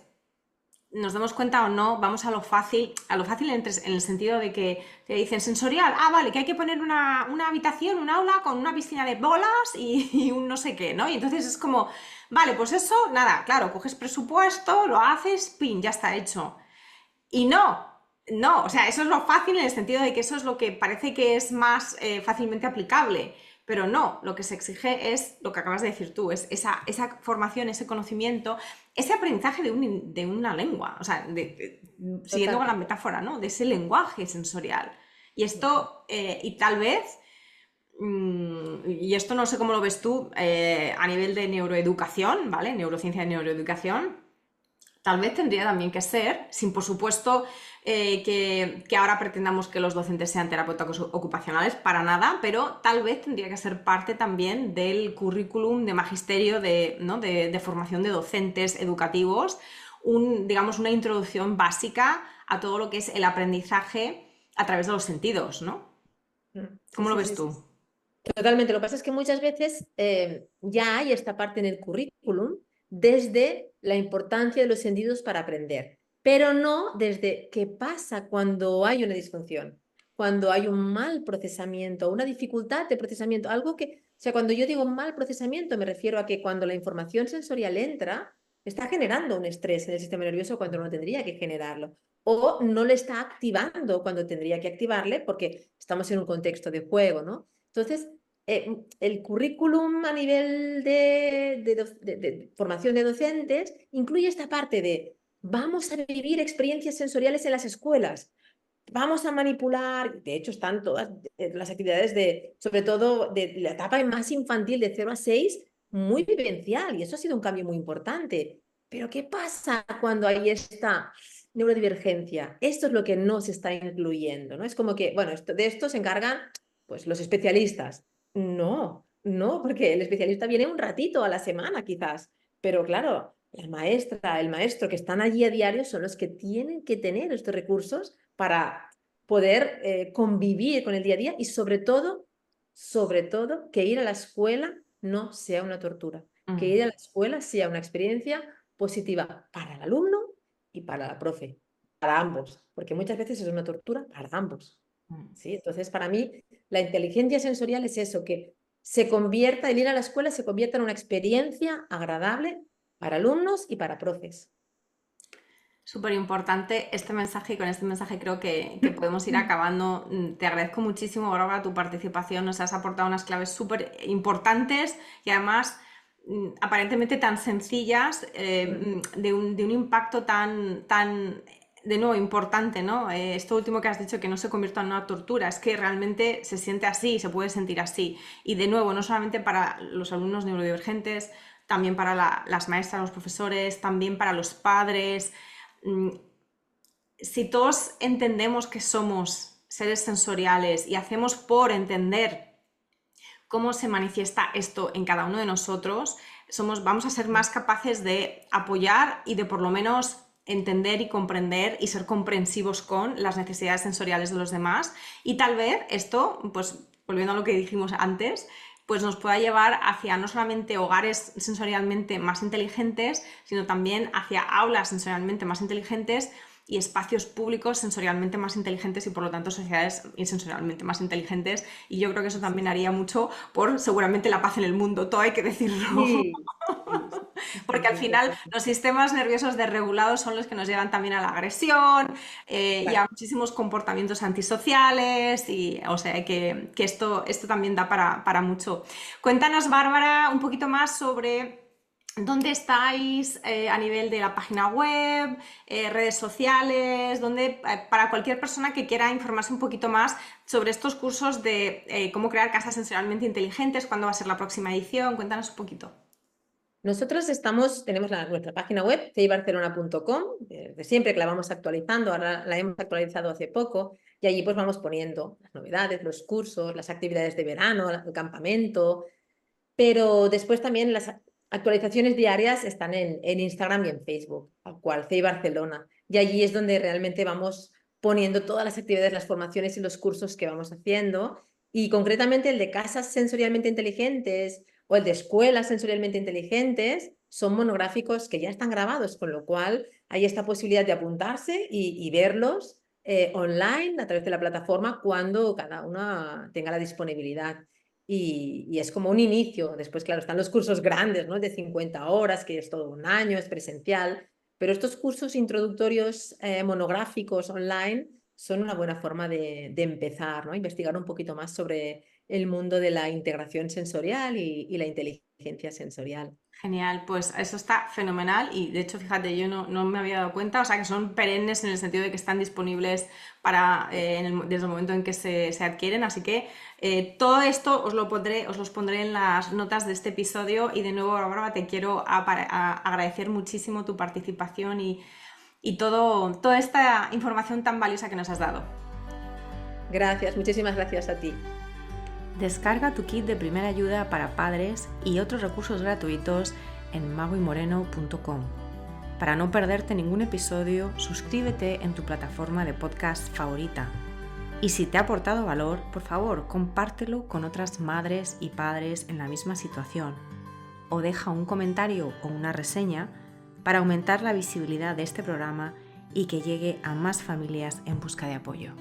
nos damos cuenta o no, vamos a lo fácil en el sentido de que te dicen sensorial, ah, vale, que hay que poner una habitación, un aula con una piscina de bolas y un no sé qué, ¿no? Y entonces es como, vale, pues eso, nada, claro, coges presupuesto, lo haces, pin, ya está hecho. Y no, o sea, eso es lo fácil en el sentido de que eso es lo que parece que es más fácilmente aplicable, pero no, lo que se exige es lo que acabas de decir tú, es esa formación, ese conocimiento, ese aprendizaje de una lengua, o sea, siguiendo con la Totalmente. metáfora, ¿no? De ese lenguaje sensorial. Y esto, y tal vez, y esto no sé cómo lo ves tú a nivel de neuroeducación, ¿vale? Neurociencia de neuroeducación, tal vez tendría también que ser, sin por supuesto que ahora pretendamos que los docentes sean terapeutas ocupacionales, para nada, pero tal vez tendría que ser parte también del currículum de magisterio ¿no? de formación de docentes educativos, digamos, una introducción básica a todo lo que es el aprendizaje a través de los sentidos, ¿no? Sí, ¿Cómo lo sí, ves sí, sí. tú? Totalmente. Lo que pasa es que muchas veces ya hay esta parte en el currículum desde la importancia de los sentidos para aprender, pero no desde qué pasa cuando hay una disfunción. cuando hay un mal procesamiento, una dificultad de procesamiento, algo que, o sea, cuando yo digo mal procesamiento, me refiero a que cuando la información sensorial entra, está generando un estrés en el sistema nervioso cuando no tendría que generarlo, o no le está activando cuando tendría que activarle porque estamos en un contexto de juego, ¿no? Entonces, el currículum a nivel de formación de docentes incluye esta parte de vamos a vivir experiencias sensoriales en las escuelas, vamos a manipular, de hecho están todas las actividades sobre todo de la etapa más infantil de 0 a 6, muy vivencial, y eso ha sido un cambio muy importante. Pero ¿qué pasa cuando hay esta neurodivergencia? Esto es lo que no se está incluyendo, ¿no? Es como que, bueno, de esto se encargan pues los especialistas. No, no, porque el especialista viene un ratito a la semana quizás, pero claro, la maestra, el maestro que están allí a diario son los que tienen que tener estos recursos para poder convivir con el día a día y sobre todo, que ir a la escuela no sea una tortura, que ir a la escuela sea una experiencia positiva para el alumno y para la profe, para ambos, porque muchas veces es una tortura para ambos. ¿Sí? Entonces, para mí, la inteligencia sensorial es eso, que el ir a la escuela se convierta en una experiencia agradable para alumnos y para profes. Súper importante este mensaje y con este mensaje creo que podemos ir acabando. Te agradezco muchísimo, Bárbara, tu participación. Nos has aportado unas claves súper importantes y además aparentemente tan sencillas, de un impacto tan, de nuevo, importante, ¿no? Esto último que has dicho, que no se convierta en una tortura, es que realmente se siente así, se puede sentir así. Y de nuevo, no solamente para los alumnos neurodivergentes, también para las maestras, los profesores, también para los padres. Si todos entendemos que somos seres sensoriales y hacemos por entender cómo se manifiesta esto en cada uno de nosotros, vamos a ser más capaces de apoyar y de por lo menos entender y comprender y ser comprensivos con las necesidades sensoriales de los demás. Y tal vez esto, pues volviendo a lo que dijimos antes, pues nos pueda llevar hacia no solamente hogares sensorialmente más inteligentes, sino también hacia aulas sensorialmente más inteligentes y espacios públicos sensorialmente más inteligentes y por lo tanto sociedades sensorialmente más inteligentes, y yo creo que eso también haría mucho por seguramente la paz en el mundo, todo hay que decirlo. Sí, Porque al final los sistemas nerviosos desregulados son los que nos llevan también a la agresión, y a muchísimos comportamientos antisociales, y o sea que esto también da para mucho. Cuéntanos, Bárbara, un poquito más sobre dónde estáis a nivel de la página web, redes sociales, para cualquier persona que quiera informarse un poquito más sobre estos cursos de cómo crear casas sensorialmente inteligentes, cuándo va a ser la próxima edición. Cuéntanos un poquito. Nosotros tenemos nuestra página web, ceibarcelona.com, de siempre que la vamos actualizando, ahora la hemos actualizado hace poco, y allí pues vamos poniendo las novedades, los cursos, las actividades de verano, el campamento, pero después también las actualizaciones diarias están en Instagram y en Facebook, al cual CEI Barcelona, y allí es donde realmente vamos poniendo todas las actividades, las formaciones y los cursos que vamos haciendo, y concretamente el de casas sensorialmente inteligentes o el de escuelas sensorialmente inteligentes son monográficos que ya están grabados, con lo cual hay esta posibilidad de apuntarse y verlos online a través de la plataforma cuando cada una tenga la disponibilidad. Y es como un inicio. Después, claro, están los cursos grandes, ¿no? De 50 horas, que es todo un año, es presencial. Pero estos cursos introductorios monográficos online son una buena forma de empezar, ¿no? Investigar un poquito más sobre el mundo de la integración sensorial y la inteligencia sensorial. Genial, pues eso está fenomenal y de hecho, fíjate, yo no me había dado cuenta, o sea que son perennes en el sentido de que están disponibles para, desde el momento en que se adquieren, así que todo esto os los pondré en las notas de este episodio. Y de nuevo, Bárbara, te quiero agradecer muchísimo tu participación y toda esta información tan valiosa que nos has dado. Gracias, muchísimas gracias a ti. Descarga tu kit de primera ayuda para padres y otros recursos gratuitos en magoymoreno.com. Para no perderte ningún episodio, suscríbete en tu plataforma de podcast favorita. Y si te ha aportado valor, por favor, compártelo con otras madres y padres en la misma situación. O deja un comentario o una reseña para aumentar la visibilidad de este programa y que llegue a más familias en busca de apoyo.